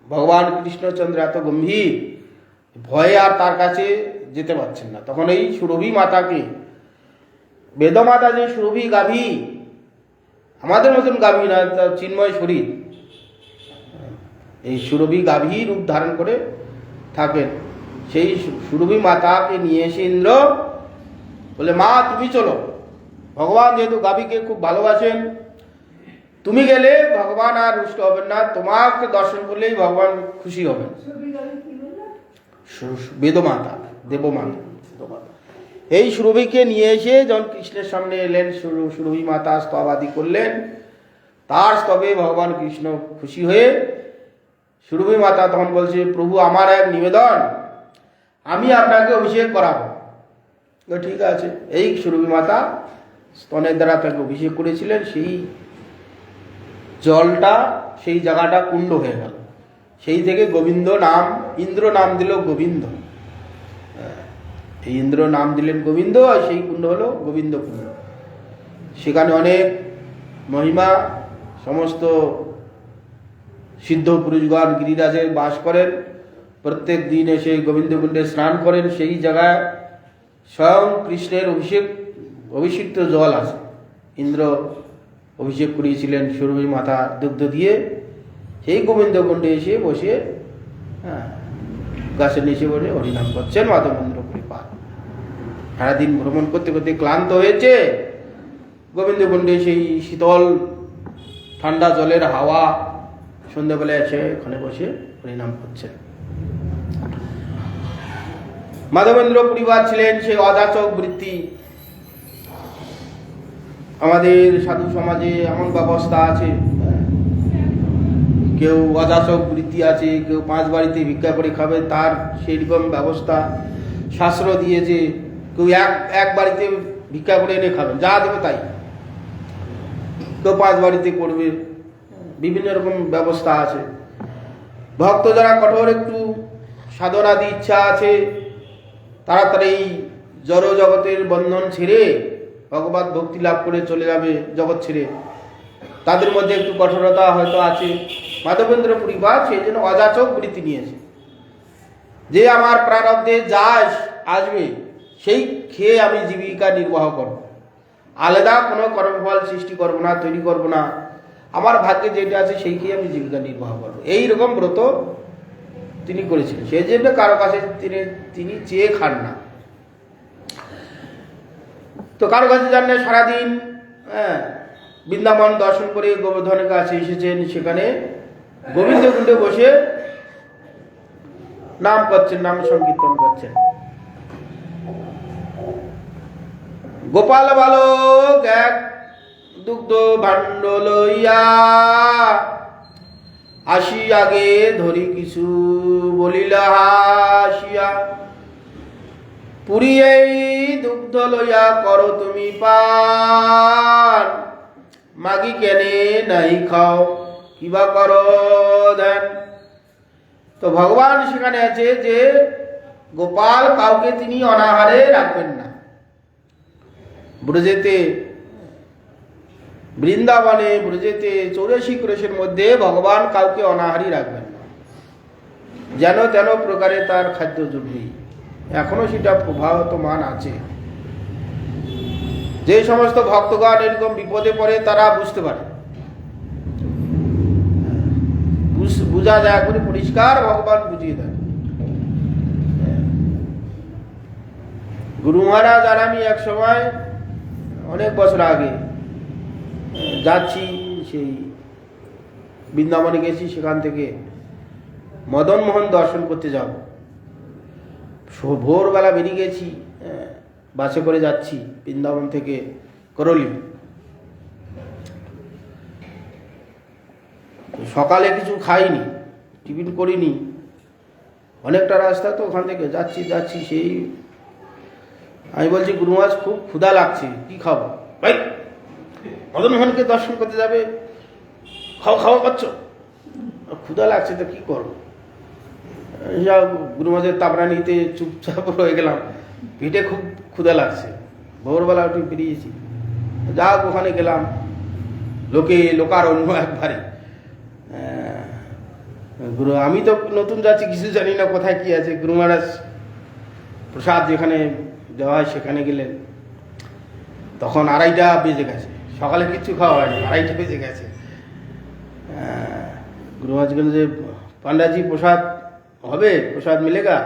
ভগবান কৃষ্ণচন্দ্র এত গম্ভীর, ভয়ে আর তার কাছে যেতে পারছেন না। তখন এই সুরভি মাতাকে, বেদমাতা যে সুরভি গাভী, আমাদের মতন গাভী না, তার চিন্ময় শরীর, এই সুরভি গাভী রূপ ধারণ করে থাকেন। সেই সুরভি মাতাকে নিয়ে এসে ইন্দ্র বলে, মা তুমি চলো, ভগবান যেহেতু গাভীকে খুব ভালোবাসেন, তুমি গেলে ভগবান আর রুষ্ট হবেন না, তোমাকে দর্শন করলেই ভগবান খুশি হবেন। বেদমাতা, দেবমাতা, এই সুরভিকে নিয়ে এসে যখন কৃষ্ণের সামনে এলেন, সুরভি মাতা স্তব আদি করলেন, তার স্তবে ভগবান কৃষ্ণ খুশি হয়ে, সুরভি মাতা তখন বলছে, প্রভু আমার এক নিবেদন, আমি আপনাকে অভিষেক করাবো। ঠিক আছে। এই সুরভি মাতা স্তনের দ্বারা তাকে অভিষেক করেছিলেন, সেই জলটা, সেই জায়গাটা কুণ্ড হয়ে গেল। সেই থেকে গোবিন্দ নাম, ইন্দ্র নাম দিল গোবিন্দ, এই ইন্দ্র নাম দিলেন গোবিন্দ, আর সেই কুণ্ড হলো গোবিন্দ কুণ্ড। সেখানে অনেক মহিমা, সমস্ত সিদ্ধ পুরুষগণ গিরিরাজে বাস করেন, প্রত্যেক দিন এসে গোবিন্দ কুণ্ডে স্নান করেন। সেই জায়গায় স্বয়ং কৃষ্ণের অভিষিক্ত জল আছে। ইন্দ্র অভিষেক করিয়েছিলেন সুরভি মাতা দুগ্ধ দিয়ে। সেই গোবিন্দ কুণ্ডে এসে বসে গাছের নিচে বসে হরিনাম করছেন মাধবেন্দ্র কৃপা। সারাদিন ভ্রমণ করতে করতে ক্লান্ত হয়েছে, গোবিন্দ কুণ্ডে সেই শীতল ঠান্ডা জলের হাওয়া, সন্ধ্যাবেলায় এসে ওখানে বসে হরিনাম করছেন। মাধবেন্দ্র পরিবার ছিলেন সেই অযাচক বৃত্তি। আমাদের সাধু সমাজে এমন ব্যবস্থা আছে, কেউ অযাচক বৃত্তি আছে, কেউ 5 বাড়িতে ভিক্ষা করে খাবে, তার সেই রকম ব্যবস্থা শাস্ত্র দিয়েছে। কেউ এক বাড়িতে ভিক্ষা করে এনে খাবেন, যা দেবে তাই। কেউ 5 বাড়িতে করবে, বিভিন্ন রকম ব্যবস্থা আছে। ভক্ত যারা কঠোর একটু সাধনাদি ইচ্ছা আছে, তারা এই জড় জগতের বন্ধন ছেড়ে ভগবত ভক্তি লাভ করে চলে যাবে জগৎ ছেড়ে, তাদের মধ্যে একটু কঠোরতা হয়তো আছে। মাধবেন্দ্র পরিবার সেই জন্য অযাচক বৃত্তি নিয়েছে, যে আমার প্রারব্ধে যা আসবে সেই খেয়ে আমি জীবিকা নির্বাহ করব, আলাদা কোনো কর্মফল সৃষ্টি করব না, তৈরি করব না, আমার ভাগ্যে যেটা আছে সেই খেয়ে আমি জীবিকা নির্বাহ করব। এইরকম ব্রত তিনি করেছিলেন। সেই জন্য কারো কাছে তিনি চেয়ে খান না, তো কারো কাছে যান না। সারাদিন বৃন্দাবন দর্শন করে গোবর্ধনের কাছে এসেছেন, সেখানে গোবিন্দ কুণ্ডে বসে নাম করছেন, নাম সংকীর্তন করছেন। গোপাল বালক এক দুগ্ধ ভাণ্ড লইয়া, আসি আগে ধরি কিছু বলিলা হাসিয়া, পুরী এই দুগ্ধ লইয়া করো তুমি পান, মাগি কেনে নাই খাও কিবা করো ধ্যান। তো ভগবান সেখানে আছে যে গোপাল কাউকে তিনি অনাহারে রাখবেন না। ব্রজেতে, বৃন্দাবনে, ব্রজেতে 84 ক্রোশের মধ্যে ভগবান কাউকে অনাহারী রাখবেন না, যেন তেন প্রকারে তার খাদ্য জুটবে। এখনো সেটা প্রভাবমান আছে। যে সমস্ত ভক্তগণ এরকম বিপদে পড়ে তারা বুঝতে পারে, বুঝা যায় করে পরিষ্কার ভগবান বুঝিয়ে দেন। গুরু মহারাজ আর আমি এক সময় অনেক বছর আগে যাচ্ছি, সেই বৃন্দাবনে গেছি, সেখান থেকে মদন মোহন দর্শন করতে যাব। ভোরবেলা বেরিয়ে গেছি, বাসে করে যাচ্ছি বৃন্দাবন থেকে করলি। সকালে কিছু খাইনি, টিফিন করিনি, অনেকটা রাস্তা তো ওখান থেকে যাচ্ছি সেই আমি বলছি গুরু মহারাজ খুব ক্ষুধা লাগছে, কি খাবো? ভাই মদন মোহনকে দর্শন করতে যাবে, খাওয়া করছো, ক্ষুধা লাগছে তো কি করবো? যা গুরু মহারাজের তাবড়া নিতে চুপচাপ রয়ে গেলাম, পেটে খুব ক্ষুধা লাগছে, ভোরবেলা উঠে বেরিয়েছি, যাক ওখানে গেলাম, লোকারণ্য একবারে। গুরু আমি তো নতুন যাচ্ছি, কিছু জানি না কোথায় কি আছে। গুরু মহারাজ প্রসাদ যেখানে দেওয়া হয় সেখানে গেলেন, তখন 2:30 বেজে গেছে, সকালে কিচ্ছু খাওয়া হয়নি, 2:30 বেজে গেছে। গুরু মহারাজ গেলেন যে পান্ডাজি প্রসাদ হবে, প্রসাদ মিলেগা?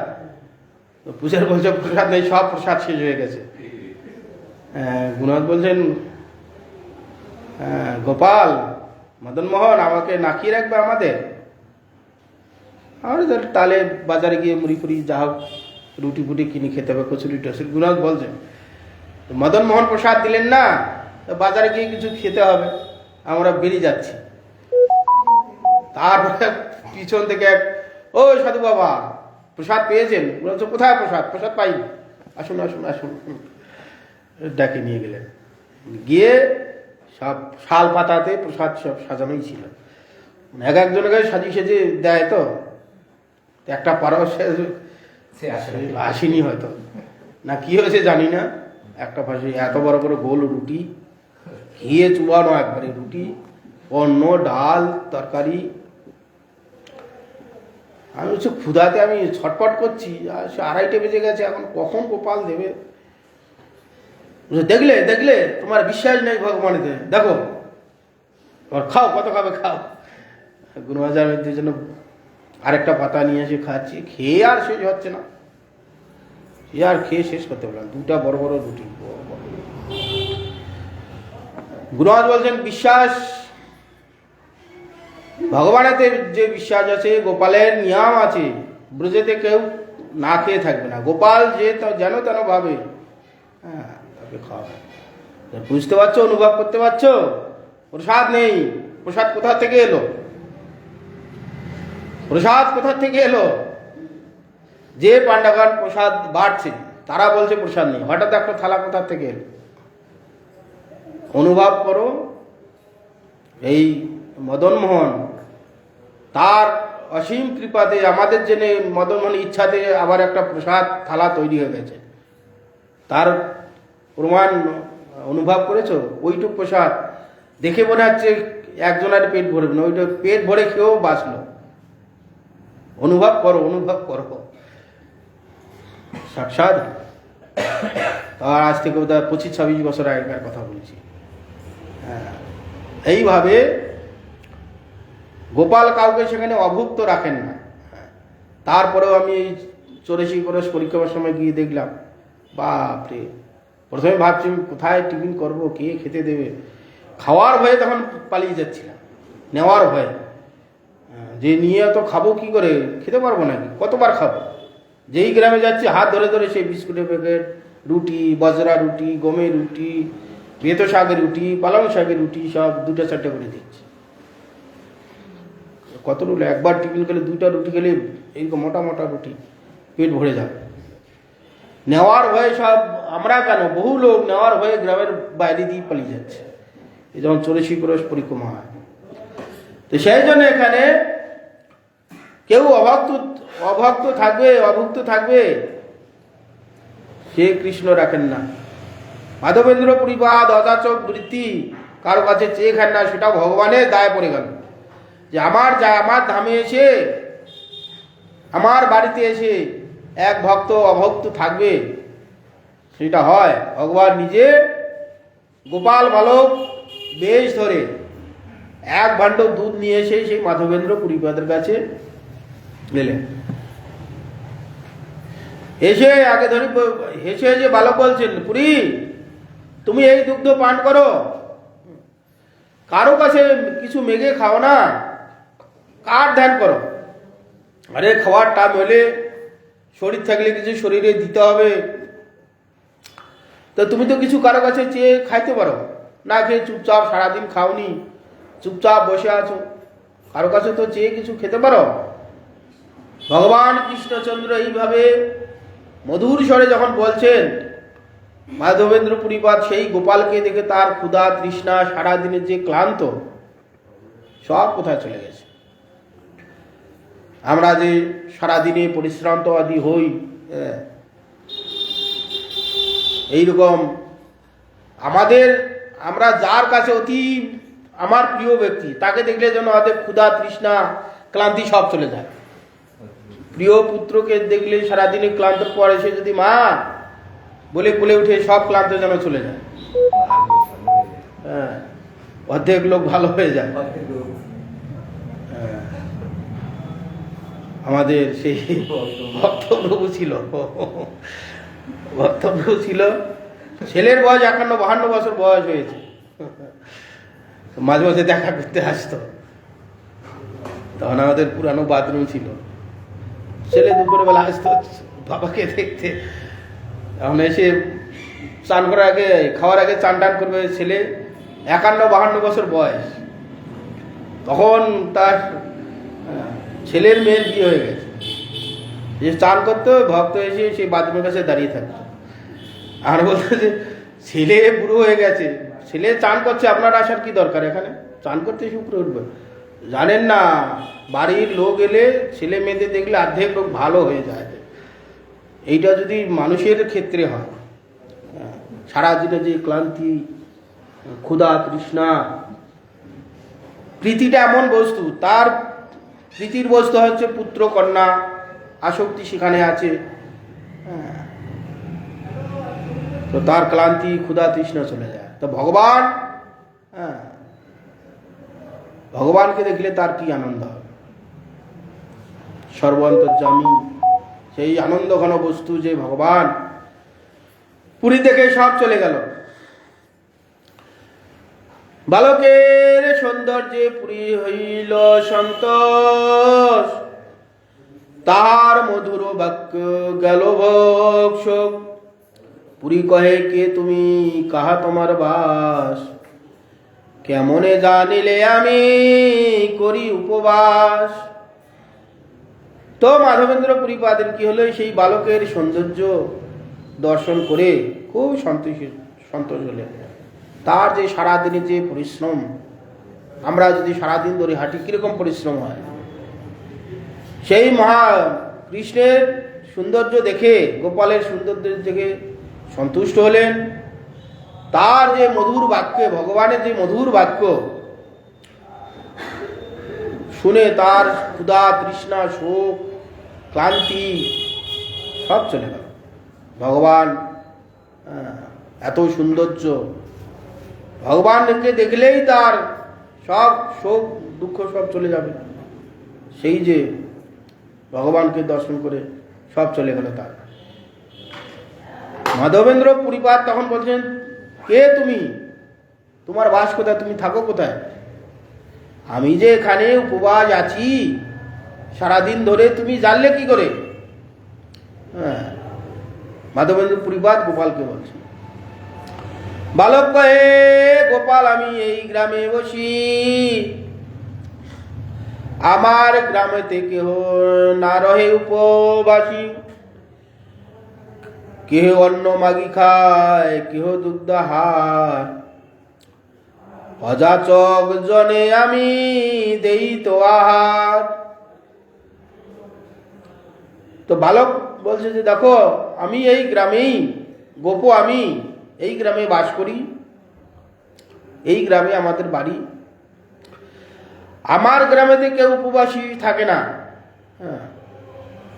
তো পূজার বলছে প্রসাদ নেই, সব প্রসাদ শেষ হয়ে গেছে। গুরু মহারাজ বলছেন গোপাল, মদন মোহন আমাকে নাকিয়ে রাখবে আমাদের। আর তাহলে বাজারে গিয়ে মুড়ি ফুড়ি যা হোক রুটি ফুটি কিনে খেতে হবে, কচুরি টচুরি। গুরু মহারাজ বলছেন মদন মোহন প্রসাদ দিলেন না, বাজারে গিয়ে কিছু খেতে হবে, আমরা বেরিয়ে যাচ্ছি। তারপরে পিছন থেকে ও সাধু বাবা প্রসাদ পেয়েছেন? বলছে কোথায় প্রসাদ পাইনি, আসুন ডাকে নিয়ে গেলেন, গিয়ে সব শাল পাতাতে প্রসাদ সব সাজানোই ছিল। এক একজনকে সাজিয়ে সেজে দেয়, তো একটা পাড়াও সে আসেনি হয়তো, না কি হয়েছে জানি না, একটা পাশে এত বড় গোল রুটি, ঘিয়ে চুবানো একবারে রুটি, অন্ন ডাল তরকারি। আমি হচ্ছে ক্ষুধাতে আমি ছটপট করছি, আর সে 2:30 বেজে গেছে, এখন কখন গোপাল দেবে? দেখলে তোমার বিশ্বাস নেই ভগবানেতে, দেখো খাও, কত খাবে খাও। গুরু মহারাজের জন্য আরেকটা পাতা নিয়ে এসে খাচ্ছি, খেয়ে আর শেষ হচ্ছে না, আর খেয়ে শেষ করতে পারলাম, 2টা বড় বড় রুটি। গুরু মহারাজ বলছেন বিশ্বাস, ভগবানেতে যে বিশ্বাস আছে, গোপালের নিয়ম আছে, ব্রজেতে কেউ না খেয়ে থাকবে না, গোপাল যে যেন তেন ভাবে তাকে খাওয়াবে। বুঝতে পারছো, অনুভব করতে পারছো? প্রসাদ নেই, প্রসাদ কোথা থেকে এলো? যে পাণ্ডাগান প্রসাদ বাড়ছে তারা বলছে প্রসাদ নেই, হঠাৎ একটা থালা কোথা থেকে এলো? অনুভব করো, এই মদন মোহন তার অসীম কৃপাতে আমাদের জন্য, মদন মোহনের ইচ্ছাতে আবার একটা প্রসাদ থালা তৈরি হয়ে গেছে, তার প্রমাণ অনুভব করেছো? ওইটুক প্রসাদ দেখে মনে হচ্ছে একজনের পেট ভরবে না, ওইটা পেট ভরে খেয়েও বাঁচলো। অনুভব করো সাক্ষাৎ। আর আজ থেকে বোধহয় 25-26 বছর আগেকার কথা বলছি। এইভাবে গোপাল কাউকে সেখানে অভুক্ত রাখেন না। তারপরেও আমি এই 84 বরস পরিক্রমার সময় গিয়ে দেখলাম, বাপরে, প্রথমে ভাবছি কোথায় টিফিন করবো, কে খেতে দেবে, খাওয়ার ভয়ে তখন পালিয়ে যাচ্ছিলাম, নেওয়ার ভয়ে, যে নিয়ে তো খাবো কি করে, খেতে পারবো নাকি, কতবার খাবো। যেই গ্রামে যাচ্ছি হাত ধরে ধরে সেই বিস্কুটের প্যাকেট, রুটি, বজরা রুটি, গমের রুটি, বেতো শাকের রুটি, পালং শাকের রুটি, সব 2-4টে করে দিচ্ছি। কত রুটি, একবার টিফিন খেলে 2টা রুটি খেলে এইরকম মোটা মোটা রুটি পেট ভরে যাবে। নেওয়ার ভয়ে সব, আমরা কেন, বহু লোক নেওয়ার ভয়ে গ্রামের বাইরে দিয়ে পালিয়ে যাচ্ছে, এই যেমন 84 বরস পরিক্রমা হয়। তো সেই জন্য এখানে কেউ অভুক্ত থাকবে, সে কৃষ্ণ রাখেন না। মাধবেন্দ্র পরিবাদ অযাচক বৃত্তি কারো কাছে চেয়ে খান না, সেটা ভগবানের দায় পড়ে গেল। যে আমার ধামে এসে, আমার বাড়িতে এসে এক ভক্ত অভক্ত থাকবে, সেটা হয় ভগবান নিজে গোপাল বালক বেশ ধরে 1 ভাণ্ড দুধ নিয়ে এসে সেই মাধবেন্দ্র পুরীপাদের কাছে গেলেন। এসে আগে ধরে হেসে বালক বলছেন, পুরী তুমি এই দুগ্ধ পান করো, কারো কাছে কিছু মেঘে খাও না, কার ধ্যান করো? আরে খাওয়ার টাইম হলে, শরীর থাকলে কিছু শরীরে দিতে হবে, তো তুমি তো কিছু কারো কাছে চেয়ে খাইতে পারো না, খেয়ে চুপচাপ সারাদিন খাওনি, চুপচাপ বসে আছো, কারো কাছে তো চেয়ে কিছু খেতে পারো। ভগবান কৃষ্ণচন্দ্র এইভাবে মধুর স্বরে যখন বলছেন, মাধবেন্দ্র পুরীপাদ সেই গোপালকে দেখে তার ক্ষুধা তৃষ্ণা সারাদিনের যে ক্লান্ত সব কোথায় চলে গেছে। আমরা যে সারাদিনে পরিশ্রান্ত আদি হই, এইরকম আমরা যার কাছে অতি আমার প্রিয় ব্যক্তি তাকে দেখলে যেন আমাদের ক্ষুধা তৃষ্ণা ক্লান্তি সব চলে যায়। প্রিয় পুত্রকে দেখলে সারাদিনে ক্লান্তর পর এসে যদি মা বলে কোলে উঠে সব ক্লান্ত যেন চলে যায়। হ্যাঁ, অর্ধেক লোক ভালো হয়ে যায়। আমাদের সেই ভক্তপ্রভু ছিল, ছেলের বয়স 51-52 বছর বয়স হয়েছে, মাঝে মাঝে দেখা করতে আসতো। তখন আমাদের পুরানো বাথরুম ছিল, ছেলে দুপুরবেলা আসতো বাবাকে দেখতে। এখন এসে চান করার আগে খাওয়ার আগে চান টান করবে, ছেলে 51-52 বছর বয়স। তখন তার ছেলের মেয়ের বিয়ে হয়ে গেছে, যে চান করতো ভক্ত এসে সেই বাথরুমের কাছে দাঁড়িয়ে থাকতো আর বলতো যে ছেলে বুড়ো হয়ে গেছে, ছেলে চান করছে, আপনার আসার কি দরকার, এখানে চান করতে এসে উপরে উঠবে। জানেন না, বাড়ির লোক এলে ছেলে মেয়েদের দেখলে অর্ধেক লোক ভালো হয়ে যায়। এইটা যদি মানুষের ক্ষেত্রে হয়, সারাদিনে যে ক্লান্তি ক্ষুধা তৃষ্ণা, প্রীতিটা এমন বস্তু, তার প্রীতির বস্তু হচ্ছে পুত্র কন্যা, আসক্তি সেখানে আছে, তো তার ক্লান্তি ক্ষুধা তৃষ্ণা চলে যায়। তো ভগবানকে দেখলে তার কি আনন্দ হবে। সর্বান্তর্যামী সেই আনন্দ ঘন বস্তু যে ভগবান, পুরী থেকে সব চলে গেল। বালকের সৌন্দর্যে পুরী হইল সন্তোষ, তাহার মধুর বাক্য গেল ভোগ। পুরী কহে কে তুমি, কাহা তোমার বাস, কেমনে জানিলে আমি করি উপবাস। তো মাধবেন্দ্র পুরীপাদের কি হলো, সেই বালকের সৌন্দর্য দর্শন করে খুব সন্তোষ হলেন। তার যে সারাদিনে যে পরিশ্রম, আমরা যদি সারাদিন ধরে হাঁটি কিরকম পরিশ্রম হয়, সেই মহা কৃষ্ণের সৌন্দর্য দেখে, গোপালের সৌন্দর্য দেখে সন্তুষ্ট হলেন। তার যে মধুর বাক্য, ভগবানের যে মধুর বাক্য শুনে তার ক্ষুধা তৃষ্ণা শোক ক্লান্তি সব চলে গেল। ভগবান এত সৌন্দর্য, ভগবানকে দেখলেই তার সব শোক দুঃখ সব চলে যাবে। সেই যে ভগবানকে দর্শন করে সব চলে গেল তার। মাধবেন্দ্র পুরীপাদ তখন বলছেন, কে তুমি, তোমার বাস কোথায়, তুমি থাকো কোথায়? আমি যে এখানে উপবাস আছি সারাদিন ধরে, তুমি জানলে কি করে? মাধবেন্দ্র পুরীপাদ গোপালকে বলছে। বালক কহে, গোপাল আমি এই গ্রামে বসি, আমার গ্রামেতে কেহ না রহে উপবাসী, কেহ অন্ন মাগি খায়, কেহ দুগ্ধাহার, অযাচক জনে আমি দেই তো আহার। তো বালক বলছে যে দেখো, আমি এই গ্রামেই গোপ, আমি এই গ্রামে বাস করি, এই গ্রামে আমাদের বাড়ি। আমার গ্রামেতে কেউ উপবাসী থাকে না,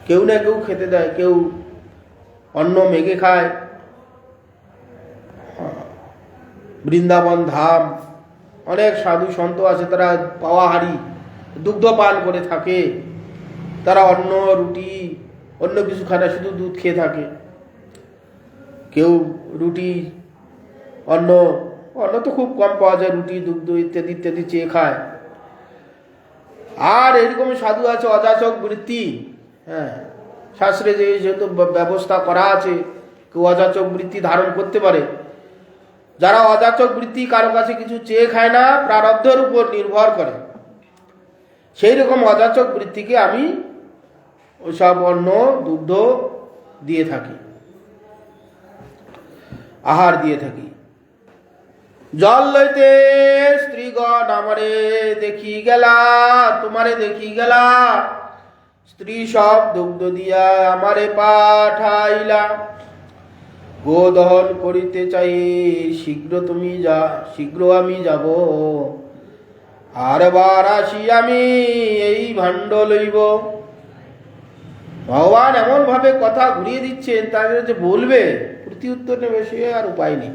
কেউ না কেউ খেতে দেয়, কেউ অন্ন মেঘে খায়। বৃন্দাবন ধাম অনেক সাধু সন্ত আছে, তারা পাওয়া হাড়ি দুগ্ধ পান করে থাকে, তারা অন্ন রুটি অন্য কিছু খায় না, শুধু দুধ খেয়ে থাকে। কেউ রুটি অন্ন তো খুব কম পাওয়া যায়, রুটি দুগ্ধ ইত্যাদি ইত্যাদি চেয়ে খায়। আর এরকম সাধু আছে অযাচক বৃত্তি, শাস্ত্রে যেহেতু ব্যবস্থা করা আছে কেউ অযাচক বৃত্তি ধারণ করতে পারে। যারা অযাচক বৃত্তি, কারো কাছে কিছু চেয়ে খায় না, প্রারব্ধের উপর নির্ভর করে, সেই রকম অযাচক বৃত্তিকে আমি ওসব অন্ন দুগ্ধ দিয়ে থাকি, আহার দিয়ে থাকি। জল লইতে স্ত্রীগণ আমারে দেখি গেলা, তোমারে দেখি গেলা, স্ত্রী সব দুগ্ধ দিয়া আমারে পাঠাইলা। গো দহন করিতে চাই, শীঘ্র তুমি যা, শীঘ্র আমি যাব, আর বার আসি আমি এই ভাণ্ড লইব। ভগবান এমন ভাবে কথা ঘুরিয়ে দিচ্ছেন, তাদের যে বলবে প্রতি উত্তর নেবে সে আর উপায় নেই।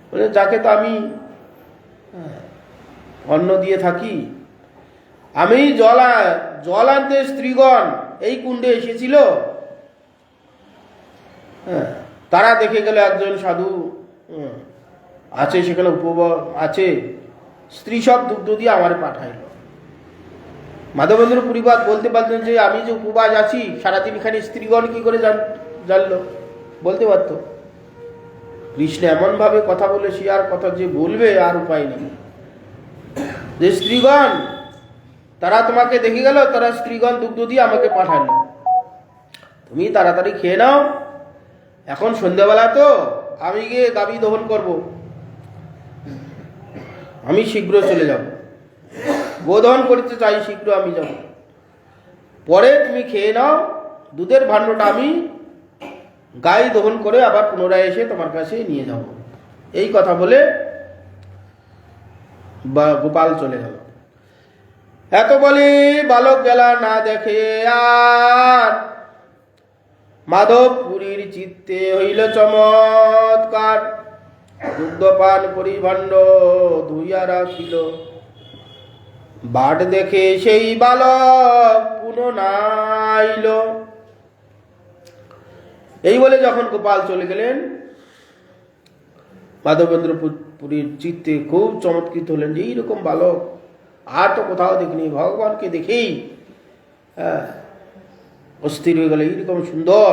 বলে যাকে তো আমি অন্ন দিয়ে থাকি, আমি জল আনতে স্ত্রীগণ এই কুণ্ডে এসেছিল, তারা দেখে গেল একজন সাধু আছে, সেখানে উপবাস আছে, স্ত্রী সব দুগ্ধ দিয়ে আমার পাঠাইল। মাধবেন্দ্র পুরীবাদ বলতে পারতেন যে আমি যে উপবাস আছি সারাদিন, এখানে স্ত্রীগণ কি করে জানলো? বলতে পারত। কৃষ্ণ এমন ভাবে কথা বলে সে আর কথা যে বলবে আর উপায় নেই। যে স্ত্রীগণ তারা তোমাকে দেখে গেল, তারা স্ত্রীগণ দুগ্ধ দিয়ে আমাকে পাঠালো, তুমি তাড়াতাড়ি খেয়ে নাও, এখন সন্ধ্যাবেলা তো, আমি গিয়ে গাভী দহন করব, আমি শীঘ্র চলে যাব, গোদহন করতে চাই, শীঘ্র আমি যাব, পরে তুমি খেয়ে নাও, দুধের ভাণ্ডটা আমি গাই দহন করে আবার পুনরায় এসে তোমার কাছে নিয়ে যাব। এই কথা বলে গোপাল চলে গেল। এত বলি বালক গেলা না দেখে আর, মাধব পুরীর চিত্তে হইল চমৎকার, দুগ্ধপান করি ভাণ্ড ধুইয়া রাখিল, বাট দেখে সেই বালক পুনঃনাইল। এই বলে যখন গোপাল চলে গেলেন, মাধবেন্দ্র পুরীর চিত্তে খুব চমৎকৃত হলেন যে এইরকম বালক আর তো কোথাও দেখিনি, ভগবানকে দেখেই অস্থির হয়ে গেল, এইরকম সুন্দর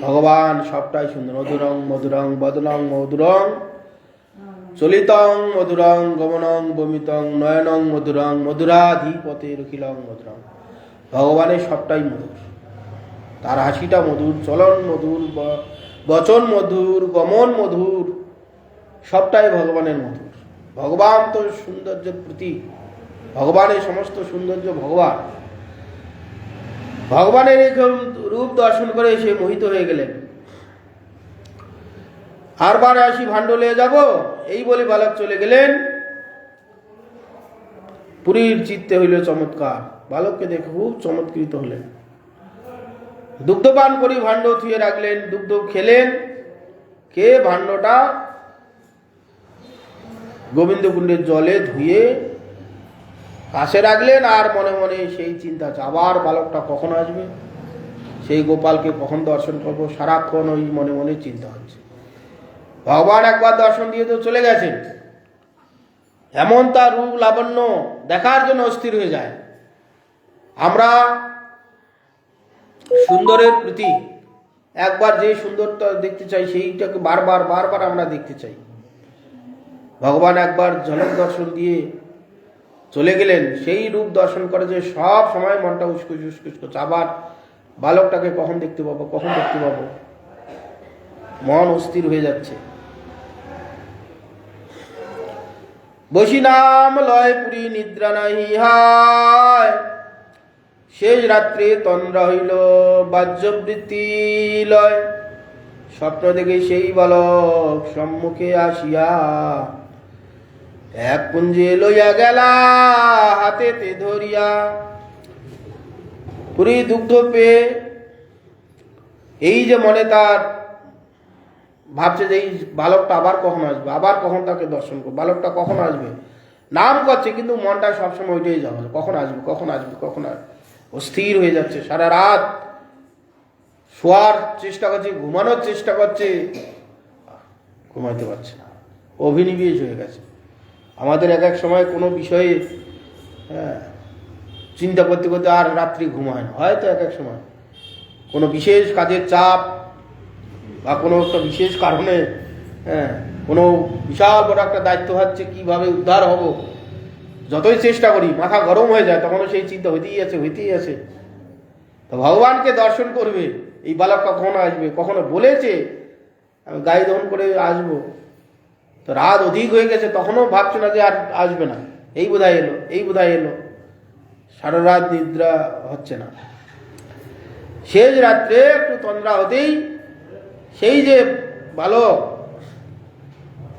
ভগবান, সবটাই সুন্দর। মধুরং মধুরং বদনং মধুরং চলিতং মধুরং গমনং বমিতং নয়নং মধুরং মধুরাধিপতে রখিলং মধুরং। ভগবানের সবটাই মধুর, তার হাসিটা মধুর, চলন মধুর, বচন মধুর, গমন মধুর, সবটাই ভগবানের মধুর। ভগবান তো সৌন্দর্যের প্রতীক, ভগবানের সমস্ত সৌন্দর্য ভগবান। ভগবানের এরকম রূপ দর্শন করে সে মোহিত হয়ে গেলেন। আরবার আসি ভাণ্ড নিয়ে যাব, এই বলে বালক চলে গেলেন। পুরীর চিত্তে হইল চমৎকার, বালককে দেখে খুব চমৎকৃত হলেন। দুগ্ধপান করি ভাণ্ড থুয়ে রাখলেন, দুগ্ধ খেলেন, খেয়ে ভাণ্ডটা গোবিন্দকুণ্ডের জলে ধুয়ে কাছে রাখলেন। আর মনে মনে সেই চিন্তা, আবার বালকটা কখন আসবে, সেই গোপালকে কখন দর্শন করবো, সারাক্ষণ ওই মনে মনে চিন্তা হচ্ছে। ভগবান একবার দর্শন দিয়ে তো চলে গেছেন, এমন তার রূপ লাবণ্য দেখার জন্য অস্থির হয়ে যায়। আমরা সুন্দরের প্রতি একবার যে সুন্দরতা দেখতে চাই, সেইটাকে বারবার বারবার আমরা দেখতে চাই। ভগবান একবার ঝলক দর্শন দিয়ে চলে গেলেন, সেই রূপ দর্শন করে যে সব সময় মনটা উস্কুস উস্কুস করছে, আবার বালকটাকে কখন দেখতে পাবো, কখন দেখতে পাবো, মন অস্থির হয়ে যাচ্ছে। বসি নাম লয় পুরী নিদ্রা নাহি হায়, শেষ রাত্রে তন্দ্রা হইল বাহ্যবৃত্তি লয়। স্বপ্ন দেখে সেই বালক সম্মুখে আসিয়া, এক কুঞ্জে লইয়া গেলা হাতেতে ধরিয়া। পুরী দুগ্ধ পেয়ে এই যে মনে তার ভাবছে যে এই বালকটা আবার কখন আসবে, আবার কখন তাকে দর্শন করবে, বালকটা কখন আসবে, নাম করছে, কিন্তু মনটা সবসময় ওইটাই যাবে, কখন আসবে কখন আসবে কখন আসবে। অস্থির হয়ে যাচ্ছে, সারা রাত শোয়ার চেষ্টা করছে, ঘুমানোর চেষ্টা করছে, ঘুমাইতে পারছে না, অভিনিবেশ হয়ে গেছে। আমাদের এক এক সময় কোনো বিষয়ে চিন্তা করতে করতে আর রাত্রি ঘুমায় না, হয়তো এক এক সময় কোনো বিশেষ কাজের চাপ বা কোনো একটা বিশেষ কারণে কোনো বিশাল বড় একটা দায়িত্ব হচ্ছে, কিভাবে উদ্ধার হব, যতই চেষ্টা করি মাথা গরম হয়ে যায়, তখনও সেই চিন্তা হইতেই আছে। তো ভগবানকে দর্শন করবে, এই বালক কখনো আসবে, কখনো বলেছে আমি গায়ে দহন করে আসবো, তো রাত অধিক হয়ে গেছে, তখনও ভাবছে না যে আর আসবে না, এই বোধহয় এলো, সারা রাত নিদ্রা হচ্ছে না। শেষ রাত্রে একটু তন্দ্রা হতেই সেই যে বালক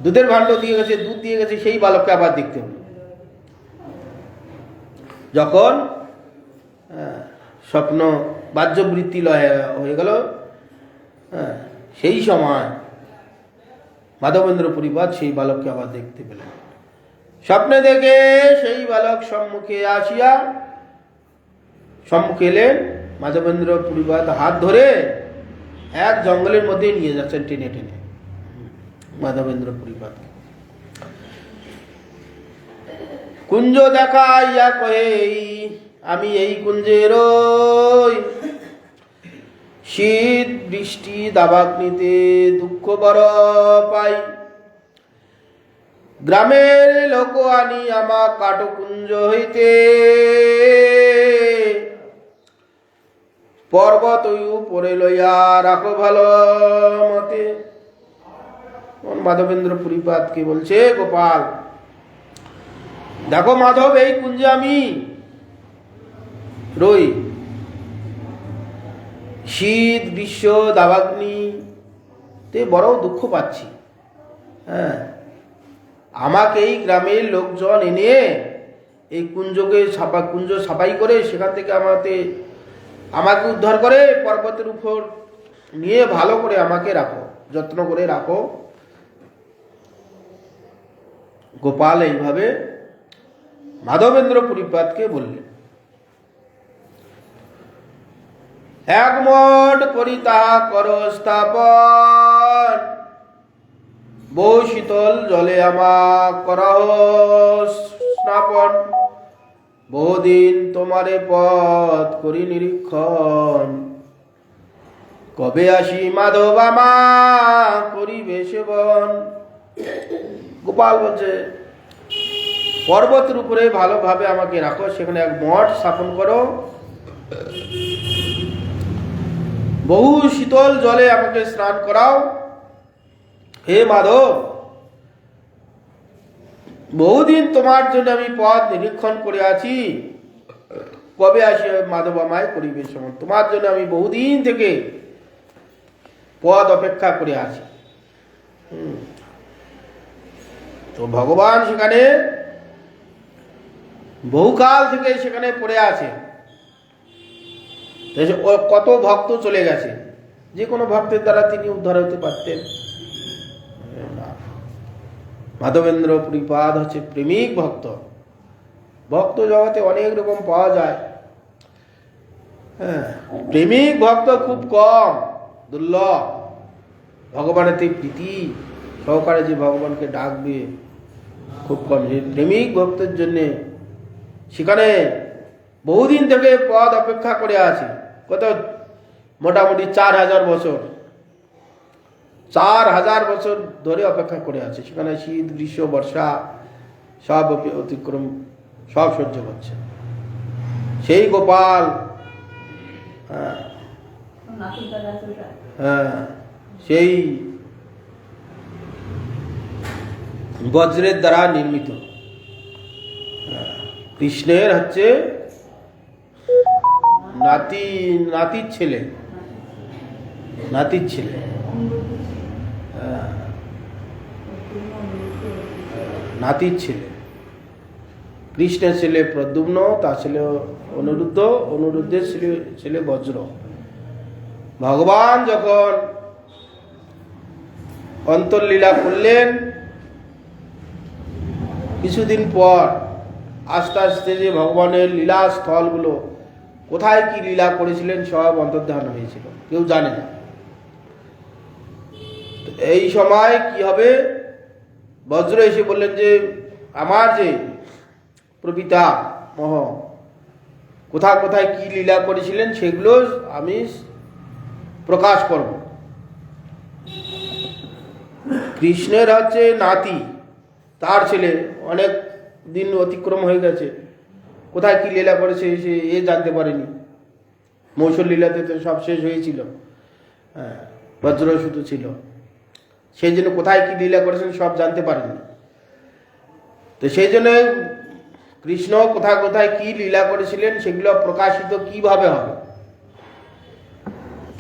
দুধের ভাণ্ড দুধ দিয়ে গেছে, সেই বালককে আবার দেখতে হলো। যখন স্বপ্ন বাহ্যবৃত্তি লয় হয়ে গেল, সেই সময় মাধবেন্দ্র পরিপাদ সেই বালককে আবার দেখতে পেলেন। স্বপ্নে দেখে সেই বালক সম্মুখে এলেন। মাধবেন্দ্র পরিপাদ হাত ধরে এক জঙ্গলের মধ্যে নিয়ে যাচ্ছেন টেনে টেনে মাধবেন্দ্র পরিপাদ। কুঞ্জ দেখাইয়া কহে আমি এই কুঞ্জের শীত বৃষ্টি দাবাগ্নিতে দুঃখ বড় পাই, গ্রামের লোক আনি আমা কাটকুঞ্জ হইতে, পর্বত উপরে লইয়া রাখো ভালো মতে। মাধবেন্দ্র পরিপাদকে বলছে, গোপাল দেখো মাধব, এই কুঞ্জে আমি রই, শীত গ্রীষ্ম দাবাগ্নি তে বড় দুঃখ পাচ্ছি। আমাকে এই গ্রামের লোকজন এনে এই কুঞ্জ সাফাই করে সেখান থেকে আমাকে উদ্ধার করে পর্বতের উপর নিয়ে ভালো করে আমাকে রাখো, যত্ন করে রাখো। গোপাল এইভাবে মাধবেন্দ্র পরিপাদকে বললেন। একমঠ করি তাহা কর স্থাপন, বহু শীতল জলে আমা করহ স্নাপন, বহুদিন তোমারে পথ করি নিরীক্ষণ, কবে আসি মাধব আমা করিবে সেবন। গোপাল বলছে, পর্বতের উপরে ভালোভাবে আমাকে রাখো, সেখানে এক মঠ স্থাপন করো, বহু শীতল জলে আমাকে স্নান করাও। হে মাধব, বহুদিন তোমার জন্য আমি পথ নিরীক্ষণ করে আছি, কবে আসি মাধব আমায় করিবে সেবন। তোমার জন্য আমি বহুদিন থেকে পথ অপেক্ষা করে আছি। তো ভগবান সেখানে বহুকাল থেকে সেখানে পড়ে আছে। কত ভক্ত চলে গেছে, যে কোনো ভক্তের দ্বারা তিনি উদ্ধার হতে পারতেন। মাধবেন্দ্র পরিপাদ হচ্ছে প্রেমিক ভক্ত। ভক্ত জগতে অনেক রকম পাওয়া যায়, প্রেমিক ভক্ত খুব কম, দুর্লভ। ভগবানের প্রীতি সহকারে যে ভগবানকে ডাকবে খুব কম। প্রেমিক ভক্তের জন্যে সেখানে বহুদিন থেকে পদ অপেক্ষা করে আছে। কত? মোটামুটি 4000 বছর, 4000 বছর ধরে অপেক্ষা করে আছে। সেখানে শীত গ্রীষ্ম বর্ষা সব অতিক্রম, সব সহ্য করছে। সেই গোপাল সেই বজ্রের দ্বারা নির্মিত। কৃষ্ণের হচ্ছে নাতির ছেলে, কৃষ্ণের ছেলে প্রদ্যুম্ন, তার ছেলে অনুরুদ্ধের ছেলে বজ্র। ভগবান যখন অন্তর্লীলা করলেন, কিছুদিন পর আস্তে আস্তে যে ভগবানের লীলা স্থলগুলো, কোথায় কি লীলা করেছিলেন সব অন্তর্ধান হয়েছিল, কেউ জানে না। এই সময় কি হবে, বজ্র এসে বললেন যে আমার যে প্রপিতা মহ কোথায় কোথায় কি লীলা করেছিলেন সেগুলো আমি প্রকাশ করব। কৃষ্ণের হচ্ছে নাতি, তার ছেলে অনেক দিন অতিক্রম হয়ে গেছে, কোথায় কি লীলা করেছে সে জানতে পারেনি। মৌসুল লীলাতে তো সব শেষ হয়েছিল, হ্যাঁ, বজ্র শুধু ছিল, সেই জন্য কোথায় কি লীলা করেছেন সব জানতে পারেনি। তো সেই জন্য কৃষ্ণ কোথায় কোথায় কি লীলা করেছিলেন সেগুলো প্রকাশিত কিভাবে হবে।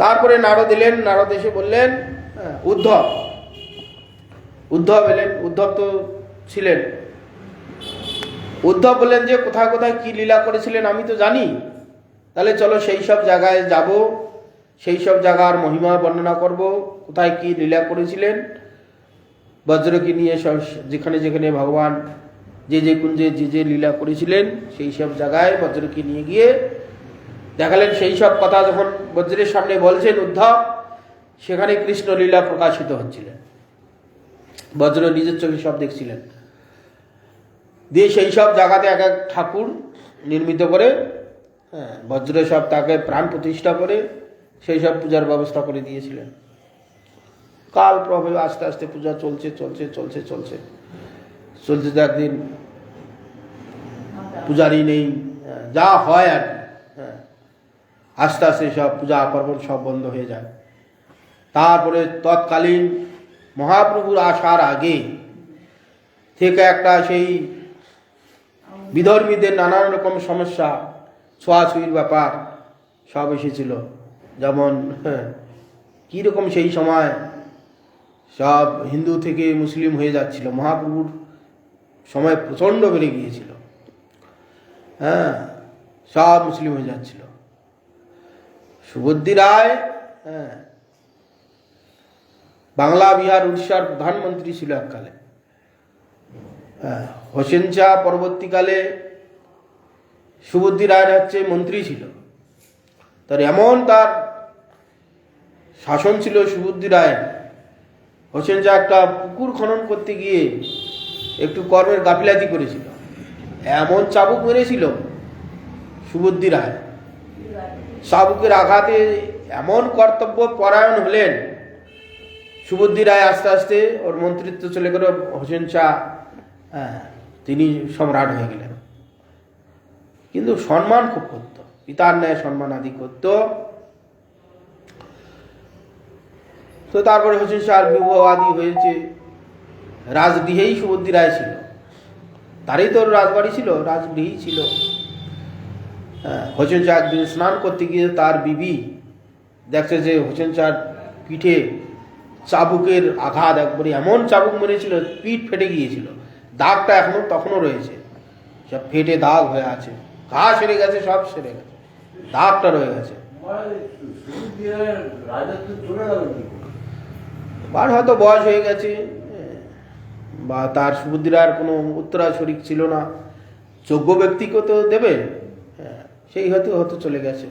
তারপরে নারদ এলেন, নারদ এসে বললেন, উদ্ধব এলেন, উদ্ধব তো ছিলেন। উদ্ধব বললেন যে কোথায় কোথায় কি লীলা করেছিলেন আমি তো জানি, তাহলে চলো সেই সব জায়গায় যাব, সেই সব জায়গার মহিমা বর্ণনা করব, কোথায় কি লীলা করেছিলেন। বজ্রকে নিয়ে সব যেখানে যেখানে ভগবান যে কুঞ্জে যে লীলা করেছিলেন সেই সব জায়গায় বজ্রকে নিয়ে গিয়ে দেখালেন। সেই সব কথা যখন বজ্রের সামনে বলছেন উদ্ধব, সেখানে কৃষ্ণ লীলা প্রকাশিত হচ্ছিলেন, বজ্র নিজের চোখে সব দেখছিলেন। দিয়ে সেই সব জায়গাতে এক এক ঠাকুর নির্মিত করে, হ্যাঁ, বজ্র সব তাকে প্রাণ প্রতিষ্ঠা করে সেই সব পূজার ব্যবস্থা করে দিয়েছিলেন। কাল প্রভাবে আস্তে আস্তে পূজা চলছে চলছে চলছে চলছে চলছে তো একদিন পূজারই নেই, যা হয় আর কি, হ্যাঁ, আস্তে আস্তে সব পূজা পার্বণ সব বন্ধ হয়ে যায়। তারপরে তৎকালীন মহাপ্রভুর আসার আগে থেকে একটা সেই বিধর্মীদের নানান রকম সমস্যা, ছোঁয়াছুঁয়ির ব্যাপার সব এসেছিল। যেমন কীরকম সেই সময় সব হিন্দু থেকে মুসলিম হয়ে যাচ্ছিল, মহাপ্রভুর সময় প্রচণ্ড বেড়ে গিয়েছিল, হ্যাঁ, সব মুসলিম হয়ে যাচ্ছিল। সুবুদ্ধি রায়, হ্যাঁ, বাংলা বিহার উড়িষ্যার প্রধানমন্ত্রী ছিল এককালে। হোসেন শাহ পরবর্তীকালে সুবুদ্ধি রায়ের হচ্ছে মন্ত্রী ছিল। তার এমন তার শাসন ছিল সুবুদ্ধি রায়, হোসেন শাহ একটা পুকুর খনন করতে গিয়ে একটু কর্মের গাফিলাতি করেছিল, এমন চাবুক মেরেছিল সুবুদ্ধি রায়। চাবুকের আঘাতে এমন কর্তব্য পরায়ণ হলেন সুবুদ্ধি রায়, আস্তে আস্তে ওর মন্ত্রিত্ব চলে গেল। হোসেন শাহ, তিনি সম্রাট হয়ে গেলেন, কিন্তু সম্মান খুব করত, পিতার ন্যায় সম্মান আদি করত। তো তারপরে হোসেন শাহর বিবাহ আদি হয়েছে, রাজগৃহেই সুবুদ্ধি রায় ছিল, তারই তোর রাজবাড়ি ছিল, রাজগৃহেই ছিল। হোসেন শাহ একদিন স্নান করতে গিয়ে তার বিবি দেখছে যে হোসেন শাহর পিঠে চাবুকের আঘাত, একবারে এমন চাবুক মেরেছিল পিঠ ফেটে গিয়েছিল, দাগটা তখনও রয়েছে, সব ফেটে দাগ হয়ে আছে, ঘা সেরে গেছে, সব সেরে গেছে, দাগটা রয়ে গেছে। আর হয়তো বয়স হয়ে গেছে, বা তার সুবুদ্ধি রায়ের কোনো উত্তরাশরিক ছিল না, যোগ্য ব্যক্তিকে তো দেবে, সেই হয়তো চলে গেছে,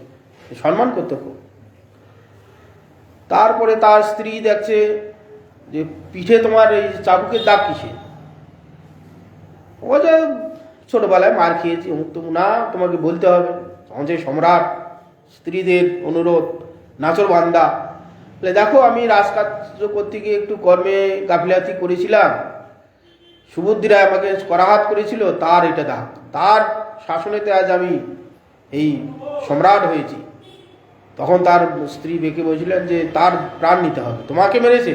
সম্মান করতো খুব। তারপরে তার স্ত্রী দেখছে যে পিঠে তোমার এই চাবুকের দাগ কিসে, ও যে ছোটবেলায় মার খেয়েছি অমুক তমুক, না তোমাকে বলতে হবে, আমাদের সম্রাট, স্ত্রীদের অনুরোধ, নাচর বান্দা, বলে দেখো আমি রাজকার্য করতে গিয়ে একটু কর্মে গাফিলাতি করেছিলাম, সুবুদ্ধি রায় আমাকে করাঘাত করেছিল, তার এটা দাগ, তার শাসনেতে আজ আমি এই সম্রাট হয়েছি। তখন তার স্ত্রী বেঁকে বলছিলেন যে তার প্রাণ নিতে হবে, তোমাকে মেরেছে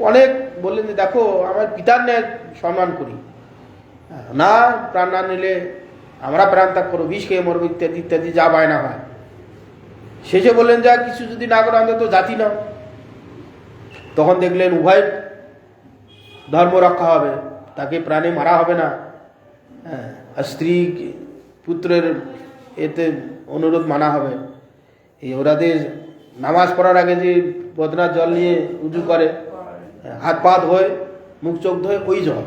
অনেক, বললেন যে দেখো আমার পিতার ন্যায় সম্মান করি, না প্রাণ না নিলে আমরা প্রাণ ত্যাগ করবো, বিষ খেয়ে মরবো, ইত্যাদি ইত্যাদি যা বায়না হয়। শেষে বললেন যা কিছু যদি না করো অন্তত জাতি নাও। তখন দেখলেন উভয় ধর্ম রক্ষা হবে, তাকে প্রাণে মারা হবে না, আর স্ত্রী পুত্রের এতে অনুরোধ মানা হবে। এই ওরাদের নামাজ পড়ার আগে যে বদনার জল নিয়ে উজু করে, হাত পা ধোয়, মুখ চোখ ধোয়, ওই জল,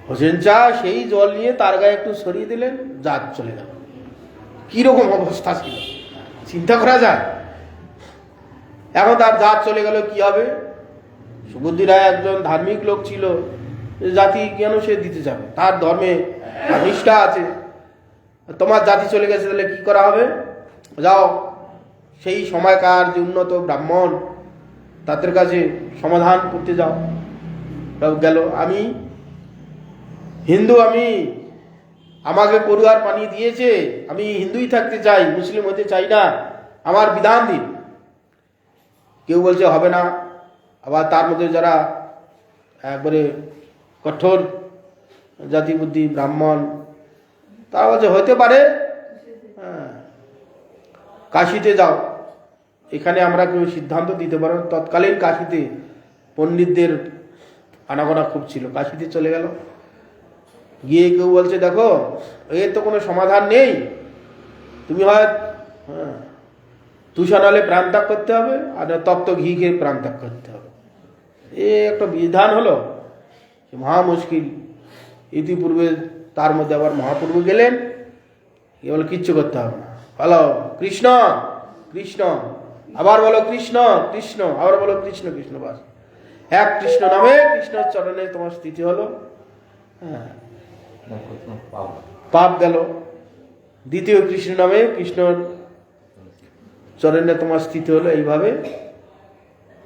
হোসেন শাহ সেই জল নিয়ে তার গায়ে একটু সরিয়ে দিলেন, জাত চলে গেল। কিরকম অবস্থা ছিল চিন্তা করা যায়। এখন তার জাত চলে গেল, কি হবে? সুবুদ্ধি রায় একজন ধার্মিক লোক ছিল, জাতি কেন সে দিতে যাবে, তার ধর্মে নিষ্ঠা আছে। তোমার জাতি চলে গেছে, তাহলে কি করা হবে? যাও সেই সময়কার যে উন্নত ব্রাহ্মণ, তাদের কাছে সমাধান করতে যাও। সব গেল। আমি হিন্দু, আমাকে করুয়ার পানি দিয়েছে, আমি হিন্দুই থাকতে চাই, মুসলিম হতে চাই না, আমার বিধান দিন। কেউ বলছে হবে না। আবার তার মধ্যে যারা একবারে কঠোর জাতি বুদ্ধি ব্রাহ্মণ, তারা বলছে হতে পারে, কাশিতে যাও, এখানে আমরা কেউ সিদ্ধান্ত দিতে পারবো। তৎকালীন কাশিতে পণ্ডিতদের আনাগোনা খুব ছিল, কাশিতে চলে গেল। গিয়ে কেউ বলছে দেখো এর তো কোনো সমাধান নেই, তুমি হয় তুষানালে প্রাণ ত্যাগ করতে হবে, আর তপ্ত ঘি খেয়ে প্রাণ ত্যাগ করতে হবে। এ একটা বিধান হলো, মহা মুশকিল। ইতিপূর্বে তার মধ্যে আবার মহাপ্রভু গেলেন, বলে কিচ্ছু করতে হবে না, বলো কৃষ্ণ কৃষ্ণ, আবার বলো কৃষ্ণ কৃষ্ণ, আবার বলো কৃষ্ণ কৃষ্ণ, বাস এক কৃষ্ণ নামে কৃষ্ণের চরণে তোমার স্থিতি হলো, পাপ গেল। দ্বিতীয় কৃষ্ণ নামে কৃষ্ণর চরণে তোমার স্থিতি হলো। এইভাবে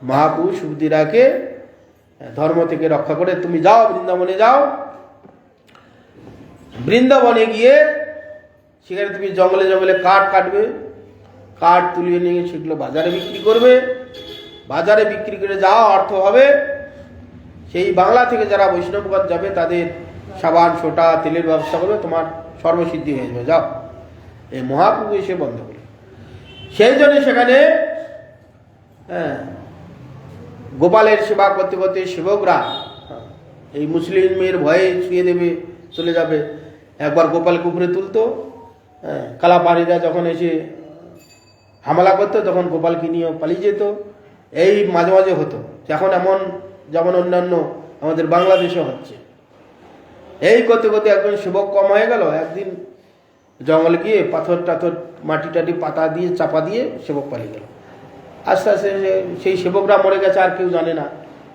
মহাপ্রভু সুবুদ্ধিরাকে ধর্ম থেকে রক্ষা করে তুমি যাও, বৃন্দাবনে যাও। বৃন্দাবনে গিয়ে সেখানে তুমি জঙ্গলে জঙ্গলে কাঠ কাটবে, কাঠ তুলিয়ে নিয়ে সেগুলো বাজারে বিক্রি করবে, বাজারে বিক্রি করে যা অর্থ হবে সেই বাংলা থেকে যারা বৈষ্ণবগণ যাবে তাদের সাবান সোটা তেলের ব্যবস্থা করবে, তোমার সর্বসিদ্ধি হয়ে যাবে, যাও। এই মহাপ্রভু এসে বন্ধ করে। সেই জন্য সেখানে গোপালের সেবা করতে করতে সেবকরা এই মুসলিমের ভয়ে শুয়ে দেবে, চলে যাবে। একবার গোপালকে উপরে তুলতো, কালাপাহাড়িরা যখন এসে হামলা করতো তখন গোপালকে নিয়ে পালিয়ে যেত। এই মাঝে মাঝে হতো, এখন এমন যেমন অন্যান্য আমাদের বাংলাদেশে হচ্ছে। এই করতে করতে একজন সেবক কম হয়ে গেল। একদিন জঙ্গলে গিয়ে পাথর টাথর মাটি টাটি পাতা দিয়ে চাপা দিয়ে সেবক পালিয়ে গেল। আস্তে আস্তে সেই সেবকরা মরে গেছে, আর কেউ জানে না,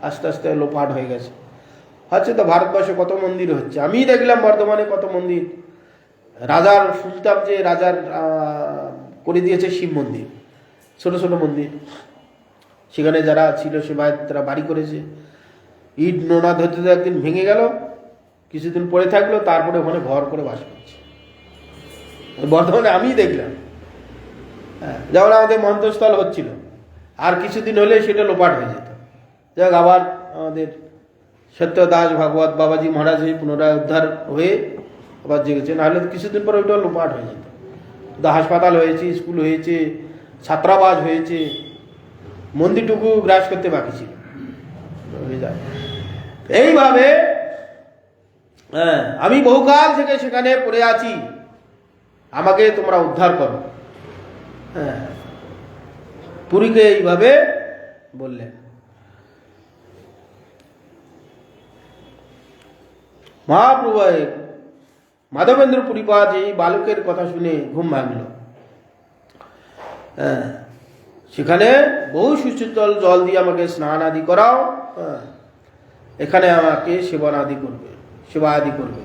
আস্তে আস্তে লোপাট হয়ে গেছে। হচ্ছে তো ভারতবর্ষে কত মন্দির হচ্ছে, আমি দেখলাম বর্ধমানে কত মন্দির। রাজার সুলতান যে রাজার করে দিয়েছে শিব মন্দির, ছোট ছোট মন্দির, সেখানে যারা ছিল সেবায় তারা বাড়ি করেছে। ইট নোনা ধরতে ধরতে একদিন ভেঙে গেল, কিছুদিন পরে থাকলো, তারপরে ওখানে ঘর করে বাস করছে। বর্তমানে আমি দেখলাম, যেমন আমাদের মন্ত্রস্থল হচ্ছিল, আর কিছুদিন হলে সেটা লোপাট হয়ে যেত। যাক, আবার আমাদের সত্যদাস ভাগবত বাবাজি মহারাজ পুনরায় উদ্ধার হয়ে আবার জেগেছে, নাহলে কিছুদিন পরে ওইটা লোপাট হয়ে যেত। হাসপাতাল হয়েছে, স্কুল হয়েছে, ছাত্রাবাস হয়েছে, মন্দিরটুকু গ্রাস করতে বাকি ছিল, হয়ে যায়। এইভাবে আমি বহুকাল থেকে সেখানে পড়ে আছি, আমাকে তোমরা উদ্ধার করো। পুরীকে এইভাবে বললেন। মহাপ্রভু মাধবেন্দ্র পুরীপাদ এই বালকের কথা শুনে ঘুম ভাঙল। সেখানে বহু সুশীতল জল দিয়ে আমাকে স্নান আদি করাও, এখানে আমাকে সেবা আদি করবে।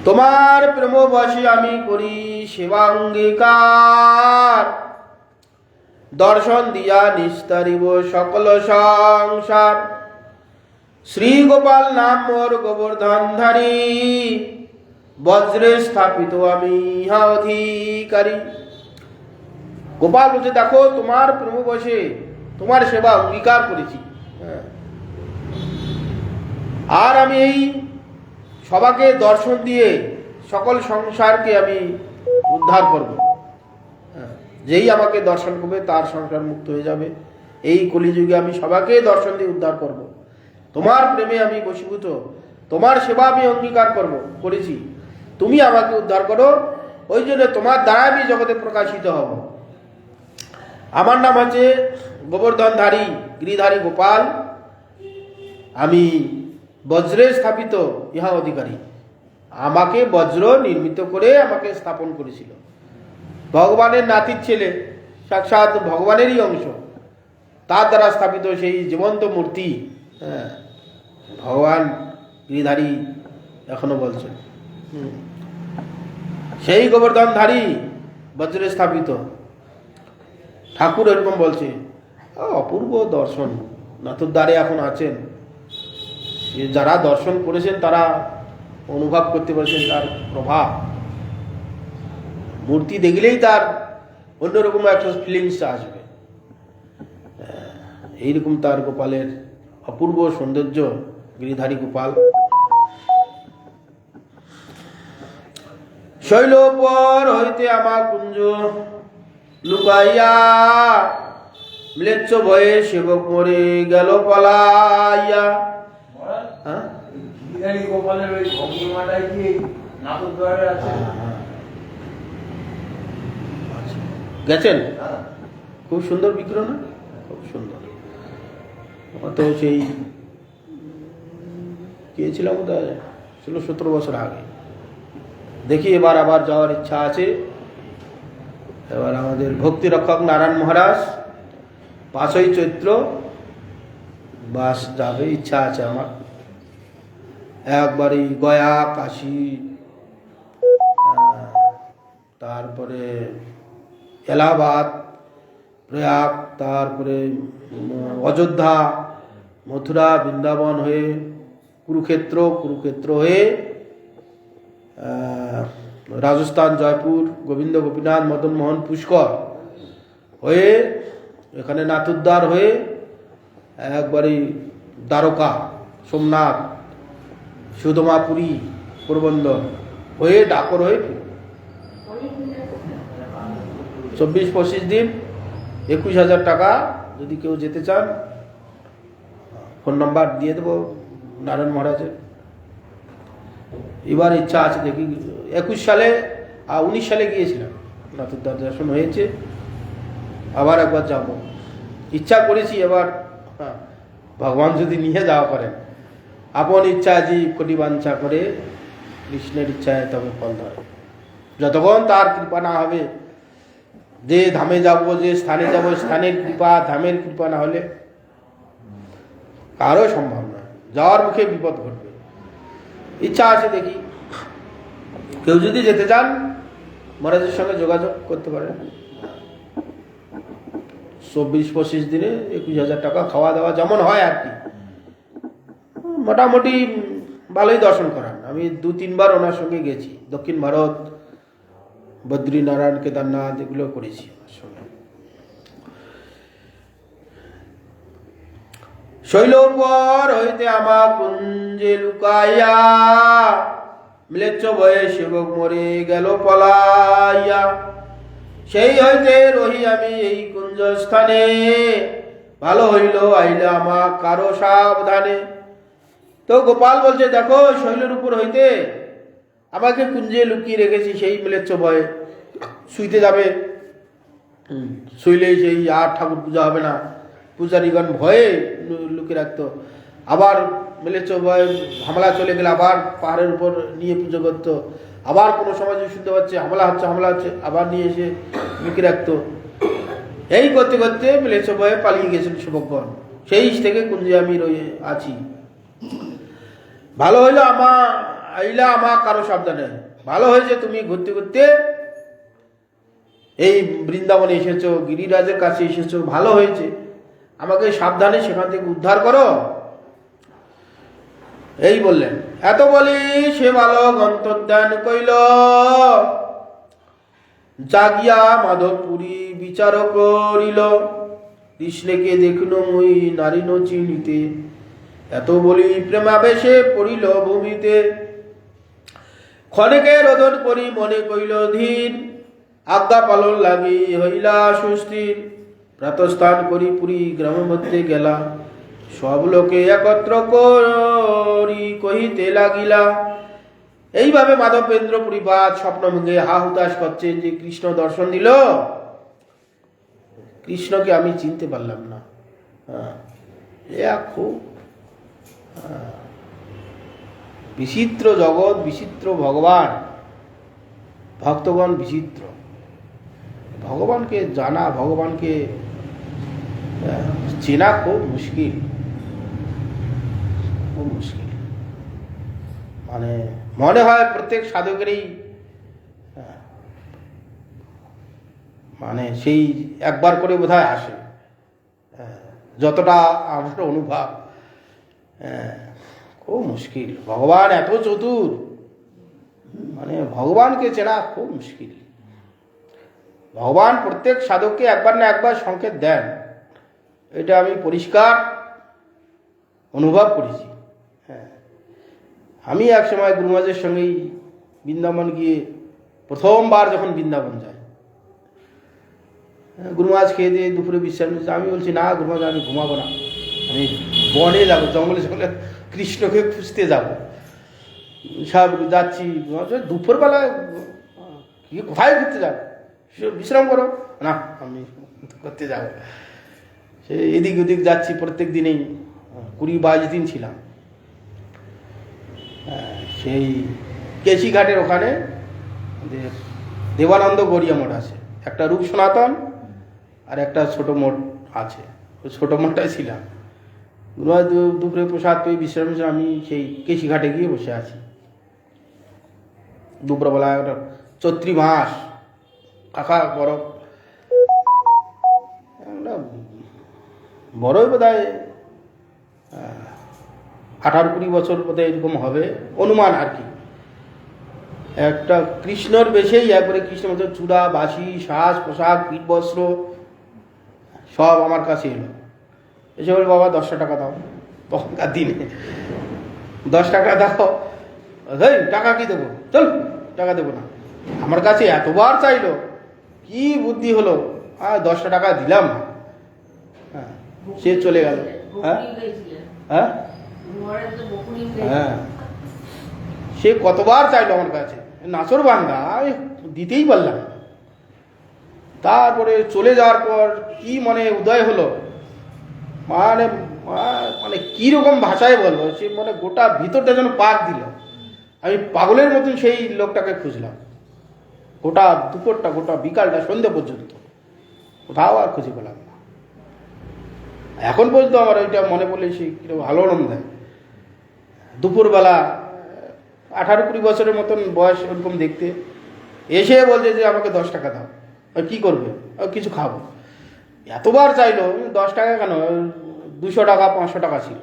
তোমার প্রেমবশে আমি করি সেবা অঙ্গীকার, দর্শন দিয়া নিস্তারিব সকল সংসার। শ্রী গোপাল নাম মোর গোবর্ধনধারী, বজ্রে স্থাপিত আমি ইহা অধিকারী। গোপাল বলছে দেখো তোমার প্রেমবশে তোমার সেবা অঙ্গীকার করেছি, আর আমি এই সবাকে দর্শন দিয়ে সকল সংসারকে আমি উদ্ধার করব। যেই আমাকে দর্শন করবে তার সংসার মুক্ত হয়ে যাবে। এই কলিযুগে আমি সবাকে দর্শন দিয়ে উদ্ধার করব। তোমার প্রেমে আমি বশীভূত, তোমার সেবা আমি অঙ্গীকার করেছি, তুমি আমাকে উদ্ধার করো। ওই জন্য তোমার দ্বারা আমি জগতে প্রকাশিত হব। আমার নাম হচ্ছে গোবর্ধনধারী গিরিধারী গোপাল, আমি বজ্রে স্থাপিত ইহা অধিকারী। আমাকে বজ্র নির্মিত করে আমাকে স্থাপন করেছিল। ভগবানের নাতির ছেলে, সাক্ষাৎ ভগবানেরই অংশ, তার দ্বারা স্থাপিত সেই জীবন্ত মূর্তি ভগবান গিরিধারী এখনো বলছেন। সেই গোবর্ধনধারী বজ্রে স্থাপিত ঠাকুর এরকম বলছে, অপূর্ব দর্শন, নাথুর দ্বারে এখন আছেন। যারা দর্শন করেছেন তারা অনুভব করতে পারছেন তার প্রভাব। মূর্তি দেখলেই তার অন্যরকম একটা ফিলিংস আসবে। এইরকম তার গোপালের অপূর্ব সৌন্দর্য, গিরিধারী গোপাল। শৈলপর হইতে আমার কুঞ্জ লুকাইয়া, ম্লেচ্ছ ভয়ে সেবক মরে গেল পলাইয়া। হ্যাঁ, গোপালের ওই ভঙ্গিমাটাই কি নাটকদ্বারে আছে? গেছেন? খুব সুন্দর বিগ্রহ না? খুব সুন্দর। তো সেই গিয়েছিলাম বোধহয় 16-17 বছর আগে। দেখি এবার আবার যাওয়ার ইচ্ছা আছে। এবার আমাদের ভক্তি রক্ষক নারায়ণ মহারাজ 5ই চৈত্র বাস যাবে, ইচ্ছা আছে আমার। একবারই গয়া, কাশী, তারপরে এলাহাবাদ, প্রয়াগ, তারপরে অযোধ্যা, মথুরা, বৃন্দাবন হয়ে কুরুক্ষেত্র হয়ে রাজস্থান, জয়পুর, গোবিন্দ গোপীনাথ, মদন মোহন, পুষ্কর হয়ে এখানে নাথুদ্বার হয়ে একবারই দ্বারকা, সোমনাথ, সুদমাপুরী, পোরবন্দর হয়ে ডাকর হয়ে 24-25 দিন, 21,000 টাকা। যদি কেউ যেতে চান ফোন নাম্বার দিয়ে দেবো নারায়ণ মহারাজের। এবার ইচ্ছা আছে, দেখি 21 সালে 19 সালে গিয়েছিলাম, নাথুদ্বার দর্শন হয়েছে। আবার একবার যাব, ইচ্ছা করেছি এবার। হ্যাঁ, ভগবান যদি নিয়ে যাওয়া করেন। আপন ইচ্ছা জীব কোটি বাঞ্ছা করে, কৃষ্ণের ইচ্ছায় তবে ফল ধরে। যতক্ষণ তার কৃপা না হবে, যে ধামে যাব, যে স্থানে যাব, স্থানের কৃপা, ধামের কৃপা না হলে কারো সম্ভব নয়। যাওয়ার মুখে বিপদ ঘটবে। ইচ্ছা আছে, দেখি কেউ যদি যেতে চান মহারাজের সঙ্গে যোগাযোগ করতে পারেন। 24-25 দিনে 21,000 টাকা, খাওয়া দাওয়া যেমন হয় আর কি। মোটামুটি ভালোই দর্শন করান। আমি 2-3 বার ওনার সঙ্গে গেছি। দক্ষিণ ভারত, বদ্রীনারায়ণ, কেদারনাথ এগুলো করেছি ওনার সঙ্গে। শৈলপর হইতে আমার কুঞ্জে লুকাইয়া, ম্লেচ্ছ ভয়ে সেবক মরে গেল পলাইয়া। সেই হইতে রহি আমি এই কুঞ্জ স্থানে, ভালো হইল আইলা আমার কারো সাবধানে। তো গোপাল বলছে, দেখো শৈলের উপর হইতে আমাকে কুঞ্জে লুকিয়ে রেখেছি, সেই ম্লেচ্ছ ভয়ে। শুইতে যাবে, শুইলেই সেই আর ঠাকুর পূজা হবে না। পূজারীগণ ভয়ে লুকিয়ে রাখতো। আবার ম্লেচ্ছ ভয়ে হামলা চলে গেলে আবার পাহাড়ের উপর নিয়ে পুজো করতো। আবার কোনো সময় যদি শুনতে পাচ্ছে হামলা হচ্ছে, আবার নিয়ে এসে লুকিয়ে রাখতো। এই করতে করতে ম্লেচ্ছ ভয়ে পালিয়ে গেছেন সেবকগণ। সেই থেকে কুঞ্জে আমি আছি। ভালো হইলো আইলা আমার কারো সাবধানে। ভালো হয়েছে তুমি ঘুরতে ঘুরতে এই বৃন্দাবনে এসেছো, গিরিরাজের কাছে এসেছো, ভালো হয়েছে। আমাকে সাবধানে সেখান থেকে উদ্ধার করো, এই বললেন। এত বলি সে বালক অন্তর্ধান কইল, জাগিয়া মাধবপুরী বিচার করিল। কৃষ্ণকে দেখল মুই নারী ন চিনিতে, এত বলি প্রেমাবেশে পড়িল ভূমিতে। ক্ষণেকে রোদন করি মনে কইল ধীর, আজ্ঞা পালন লাগি হইলা সুস্থির। প্রাতস্থান করি পুরী গ্রামের মধ্যে গেলা, সব লোকে একত্র করি কহিতে লাগিলা। এইভাবে মাধবেন্দ্র পুরীবাদ স্বপ্ন ভেঙে হা হুতাশ করছেন যে কৃষ্ণ দর্শন দিল, কৃষ্ণকে আমি চিনতে পারলাম না। খুব বিচিত্র জগৎ, বিচিত্র ভগবান, ভক্তগণ বিচিত্র। ভগবানকে জানা, ভগবানকে চেনা খুব মুশকিল, খুব মুশকিল। মানে মনে হয় প্রত্যেক সাধকেরই মানে সেই একবার করে বোধহয় আসে, যতটা আমার অনুভব। খুব মুশকিল। ভগবান এত চতুর, মানে ভগবানকে চেনা খুব মুশকিল। ভগবান প্রত্যেক সাধককে একবার না একবার সংকেত দেন, এটা আমি পরিষ্কার অনুভব করেছি। হ্যাঁ, আমি এক সময় গুরু মহারাজের সঙ্গেই বৃন্দাবন গিয়ে প্রথমবার যখন বৃন্দাবন যাই, গুরু মহারাজ খেয়ে দিয়ে দুপুরে বিশ্রাম নিচ্ছে। আমি বলছি না গুরু মহারাজ, আমি ঘুমাবো না, আমি বনে যাবো, জঙ্গলে জঙ্গলে কৃষ্ণকে খুঁজতে যাব। সব যাচ্ছি, দুপুরবেলা কি কোথায় ঘুরতে যাবো, বিশ্রাম করো না, আমি করতে যাব। সে এদিক ওদিক যাচ্ছি, প্রত্যেক দিনেই 20-22 দিন ছিলাম। সেই কেশিঘাটের ওখানে দেবানন্দ গড়িয়া মঠ আছে, একটা রূপ সনাতন আর একটা ছোট মঠ আছে। ওই ছোট মঠটাই ছিলাম। দুপুরে প্রসাদ পেয়ে বিশ্রাম, আমি সেই কেশিঘাটে গিয়ে বসে আছি। দুপুরবেলা একটা চৈত্রী মাস, কাকা বরফ, বড়ই বোধ হয় 18-20 বছর বোধহয় এরকম হবে অনুমান আর কি। একটা কৃষ্ণর বেশেই একবারে কৃষ্ণ মতো চূড়া, বাসি, শ্বাস, পোশাক, পিঠ বস্ত্র সব আমার কাছে এলো। এসে বল, বাবা 10 টাকা দাও। তখনকার দিনে 10 টাকা দাও, এই টাকা কি দেবো, চল টাকা দেবো না। আমার কাছে এতবার চাইলো, কি বুদ্ধি হলো, 10 টাকা দিলাম। হ্যাঁ, সে চলে গেল। হ্যাঁ হ্যাঁ হ্যাঁ, সে কতবার চাইলো আমার কাছে, নাচর বান্ধা, আমি দিতেই পারলাম। তারপরে চলে যাওয়ার পর কি মনে উদয় হলো, মানে মানে কীরকম ভাষায় বলবো, সে মানে গোটা ভিতরটা যেন পাক দিল। আমি পাগলের মতন সেই লোকটাকে খুঁজলাম, গোটা দুপুরটা, গোটা বিকালটা, সন্ধ্যে পর্যন্ত, কোথাও আর খুঁজে পেলাম না। এখন পর্যন্ত আমার ওইটা মনে পড়লে সে কিরকম ভালো আনন্দ দেয়। দুপুরবেলা 18-20 বছরের মতন বয়স ওরকম দেখতে, এসে বলছে যে আমাকে 10 টাকা দাও। কি করবে, কিছু খাবো। এতবার চাইলো, 10 টাকা কেন, 200 টাকা 500 টাকা ছিল,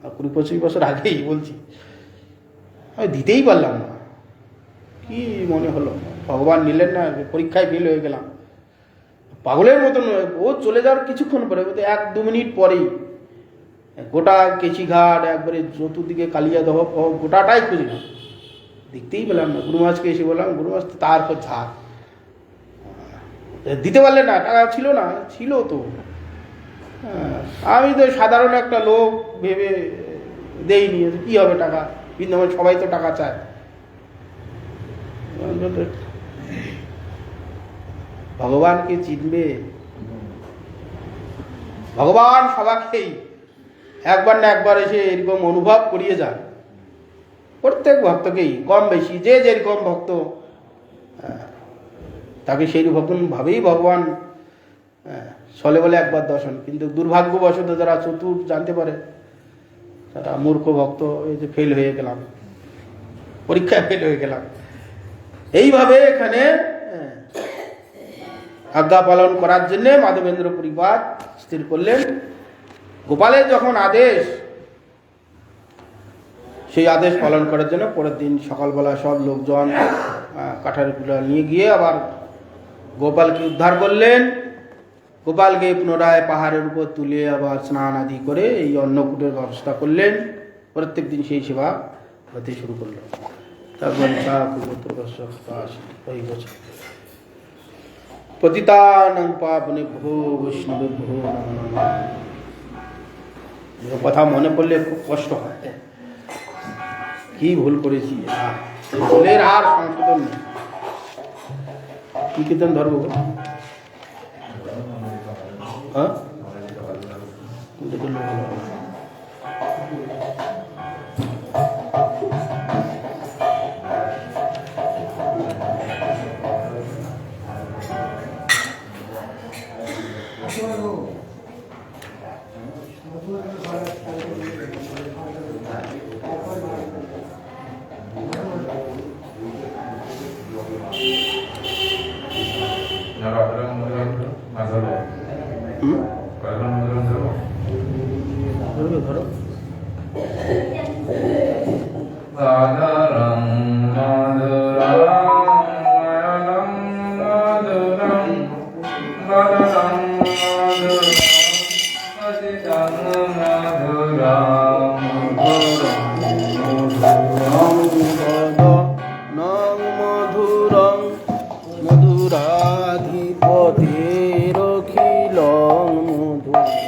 20-25 বছর আগেই বলছি। আমি দিতেই পারলাম না। কি মনে হলো, ভগবান নিলেন না, পরীক্ষায় ফেল হয়ে গেলাম। পাগলের মতন ও চলে যাওয়ার কিছুক্ষণ পরে, 1-2 মিনিট পরেই গোটা কেশিঘাট একবারে চতুর্দিকে কালিয়াদহ গোটাটাই খুঁজলাম, দেখতেই পেলাম না। গুরু মহারাজকে এসে বললাম, গুরু মহারাজ তারপর ঝাড় দিতে পারলে না, টাকা ছিল না। ছিল তো, আমি তো সাধারণ একটা লোক ভেবে দেইনি, কি হবে টাকা, বৃন্দাবন সবাই তো টাকা চায়। ভগবানকে চিনবে, ভগবান সবাইকেই একবার না একবার এসে এরকম অনুভব করিয়ে যান। প্রত্যেক ভক্তকেই কম বেশি, যে যেরকম ভক্ত, তাকে সেই ভাবেই ভগবান চলে বলে একবার দর্শন। কিন্তু দুর্ভাগ্যবশত যারা চতুর জানতে পারে, তারা মূর্খ ভক্ত, এই যে ফেল হয়ে গেলাম, পরীক্ষায় ফেল হয়ে গেলাম। এইভাবে এখানে আজ্ঞা পালন করার জন্যে মাধবেন্দ্র পরিবার স্থির করলেন। গোপালের যখন আদেশ, সেই আদেশ পালন করার জন্য পরের দিন সকালবেলা সব লোকজন কাঠারি কুলা নিয়ে গিয়ে আবার গোপালকে উদ্ধার করলেন। গোপালকে পুনরায় পাহাড়ের উপর তুলে আবার স্নান আদি করে এই অন্নকূটের ব্যবস্থা করলেন। প্রত্যেক দিন সেই সেবা হতে শুরু করল। তারপর পতিতানাং পাবনেভ্যো বৈষ্ণবেভ্যো নমো নমঃ। কথা মনে পড়লে খুব কষ্ট হয়, কি ভুল করেছি, ভুলের আর সংশোধন নেই। কি কীর্তন ধরবো, হ্যাঁ আদরং মধুরং নয়নং মধুরং বদনং মধুরং হসিতং মধুরং নং মধুরং মধুরাধিপতিরখিলং মধুরং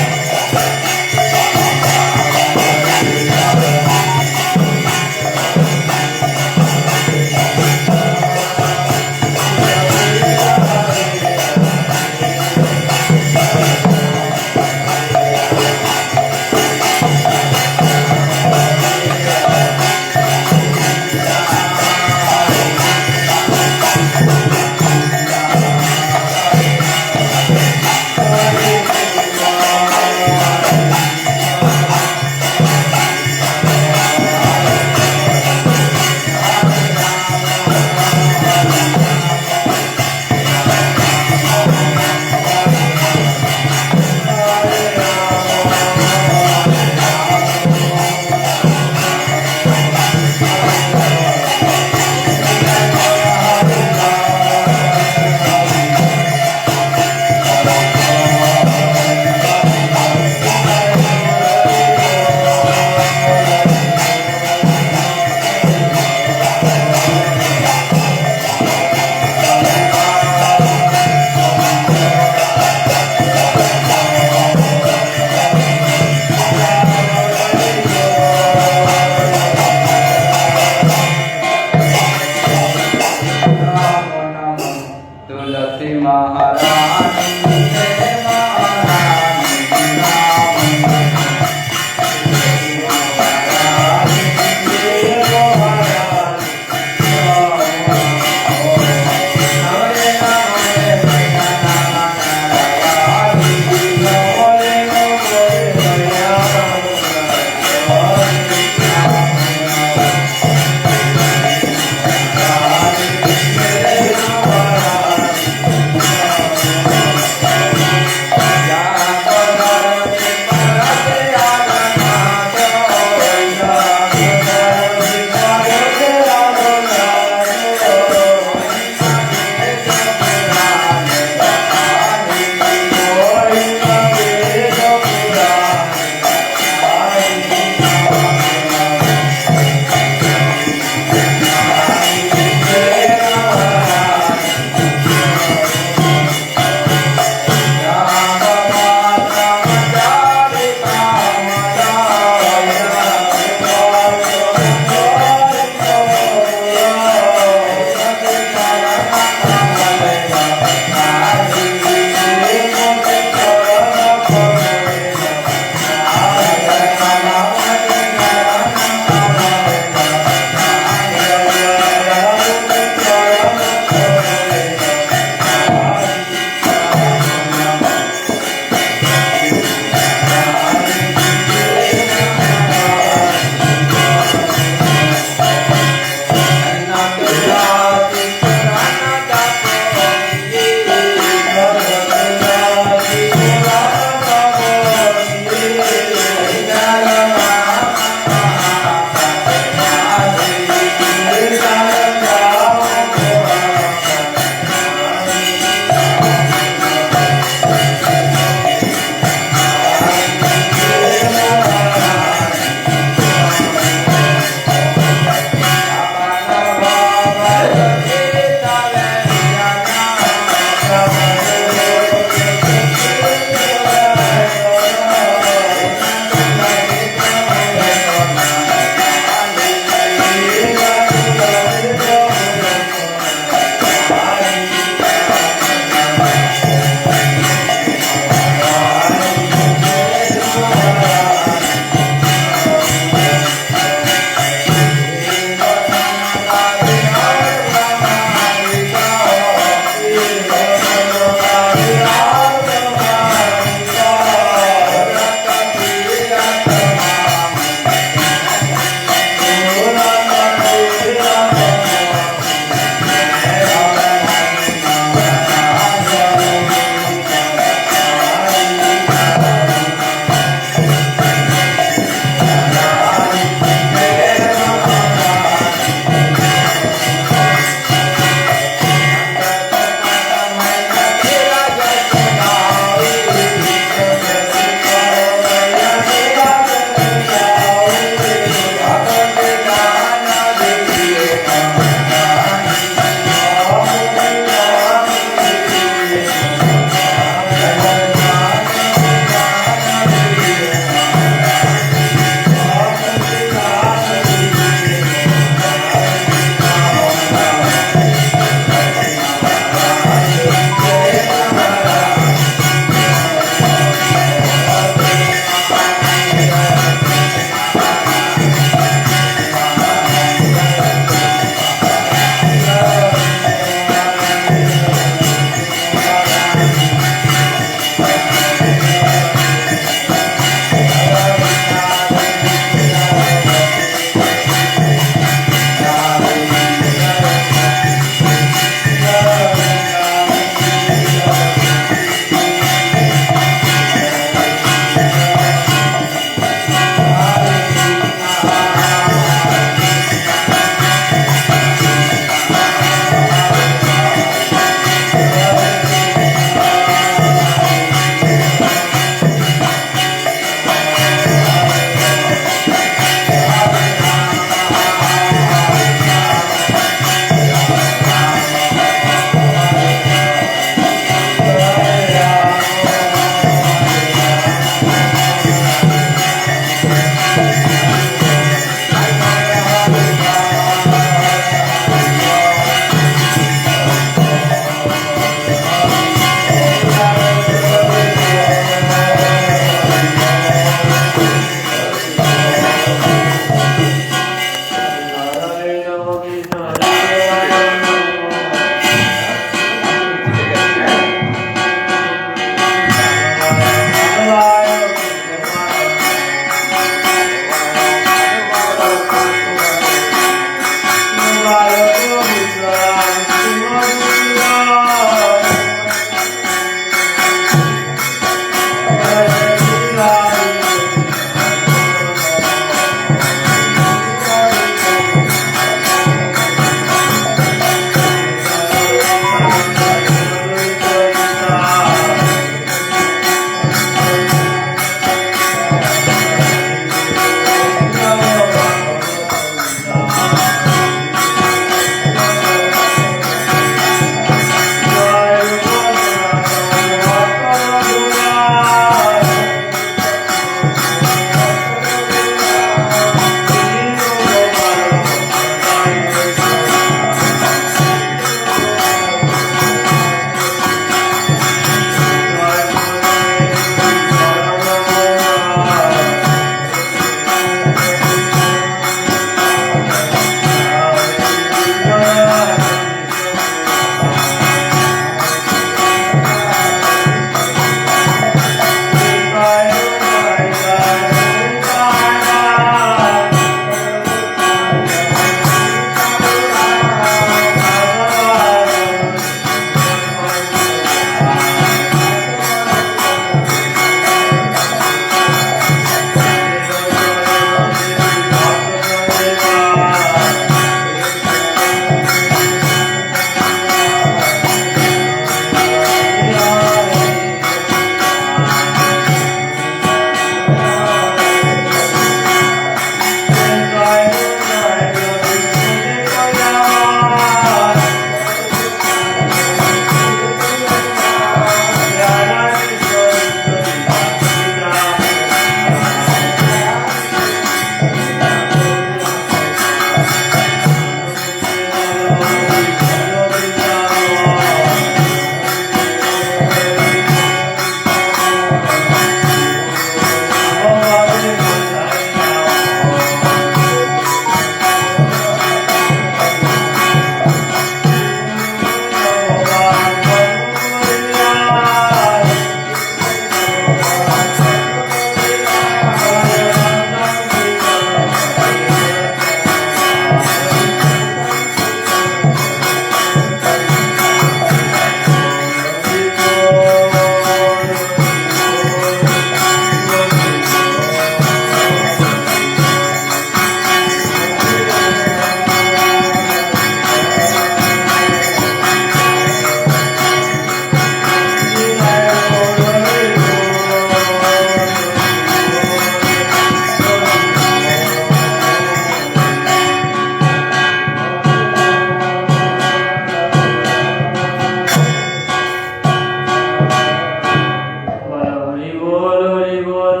बोल हरि बोल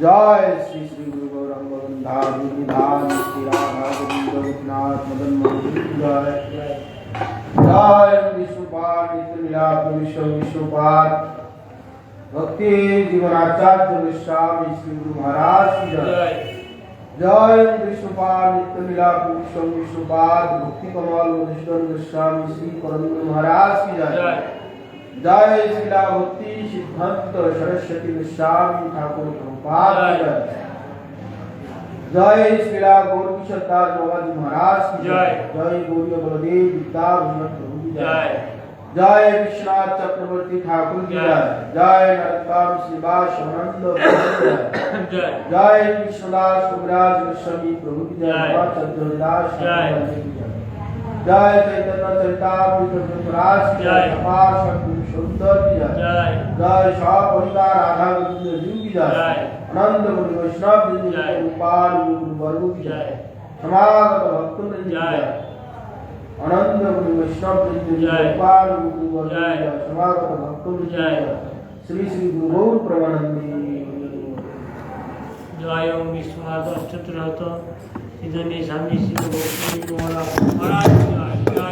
जय श्री श्री गुरु गौरांग गोविंदार विधान श्री राधा गोविंद गोपीनाथ मदन मोहन जय जय विश्वपाल नित्य मिलाप विश्व विश्वपाल भक्ति जीवनाचार्य गोस्वामी श्री गुरु महाराज की जय जय विश्वपाल नित्य मिलाप विश्व विश्वपाल भक्ति कमल मधुसूदन गोस्वामी श्री परम महाराज की जय जय श्रीला भक्ति सिद्धांत सरस्वती गोस्वामी ठाकुर प्रभुपाद की जय जय श्रीला गौर किशोर दास बाबा जी महाराज की जय। जय गौरी बलदेव विद्या विनोद प्रभु की जय जय जय विश्वनाथ चक्रवर्ती ठाकुर की जय जय नरकाम श्रीवास आनंद प्रभु की जय जय जय विश्वदास कविराज गोस्वामी प्रभु की जय जय। बाबा चंद्रदास जय। ठाकुर की जय जय चैतन्य चरितामृत महाराज की जय जय। अपार सद्गुरु सुंदर की जय जय जय शाह परिवार राधा गोविंद जी की जय जय। आनंद गुरु वैष्णव जी की जय। गोपाल गुरु वर्ग की जय जय समागत भक्तवृंद की जय। जय आनंद गुरु वैष्णव जी की जय। गोपाल गुरु वर्ग की जय। जय समागत भक्तवृंद की जय। जय श्री श्री गुरु गौर प्रमानंदी जय ओम विश्वनाथ अष्टोत्तर इधर स्वामी श्री महाराज की जय।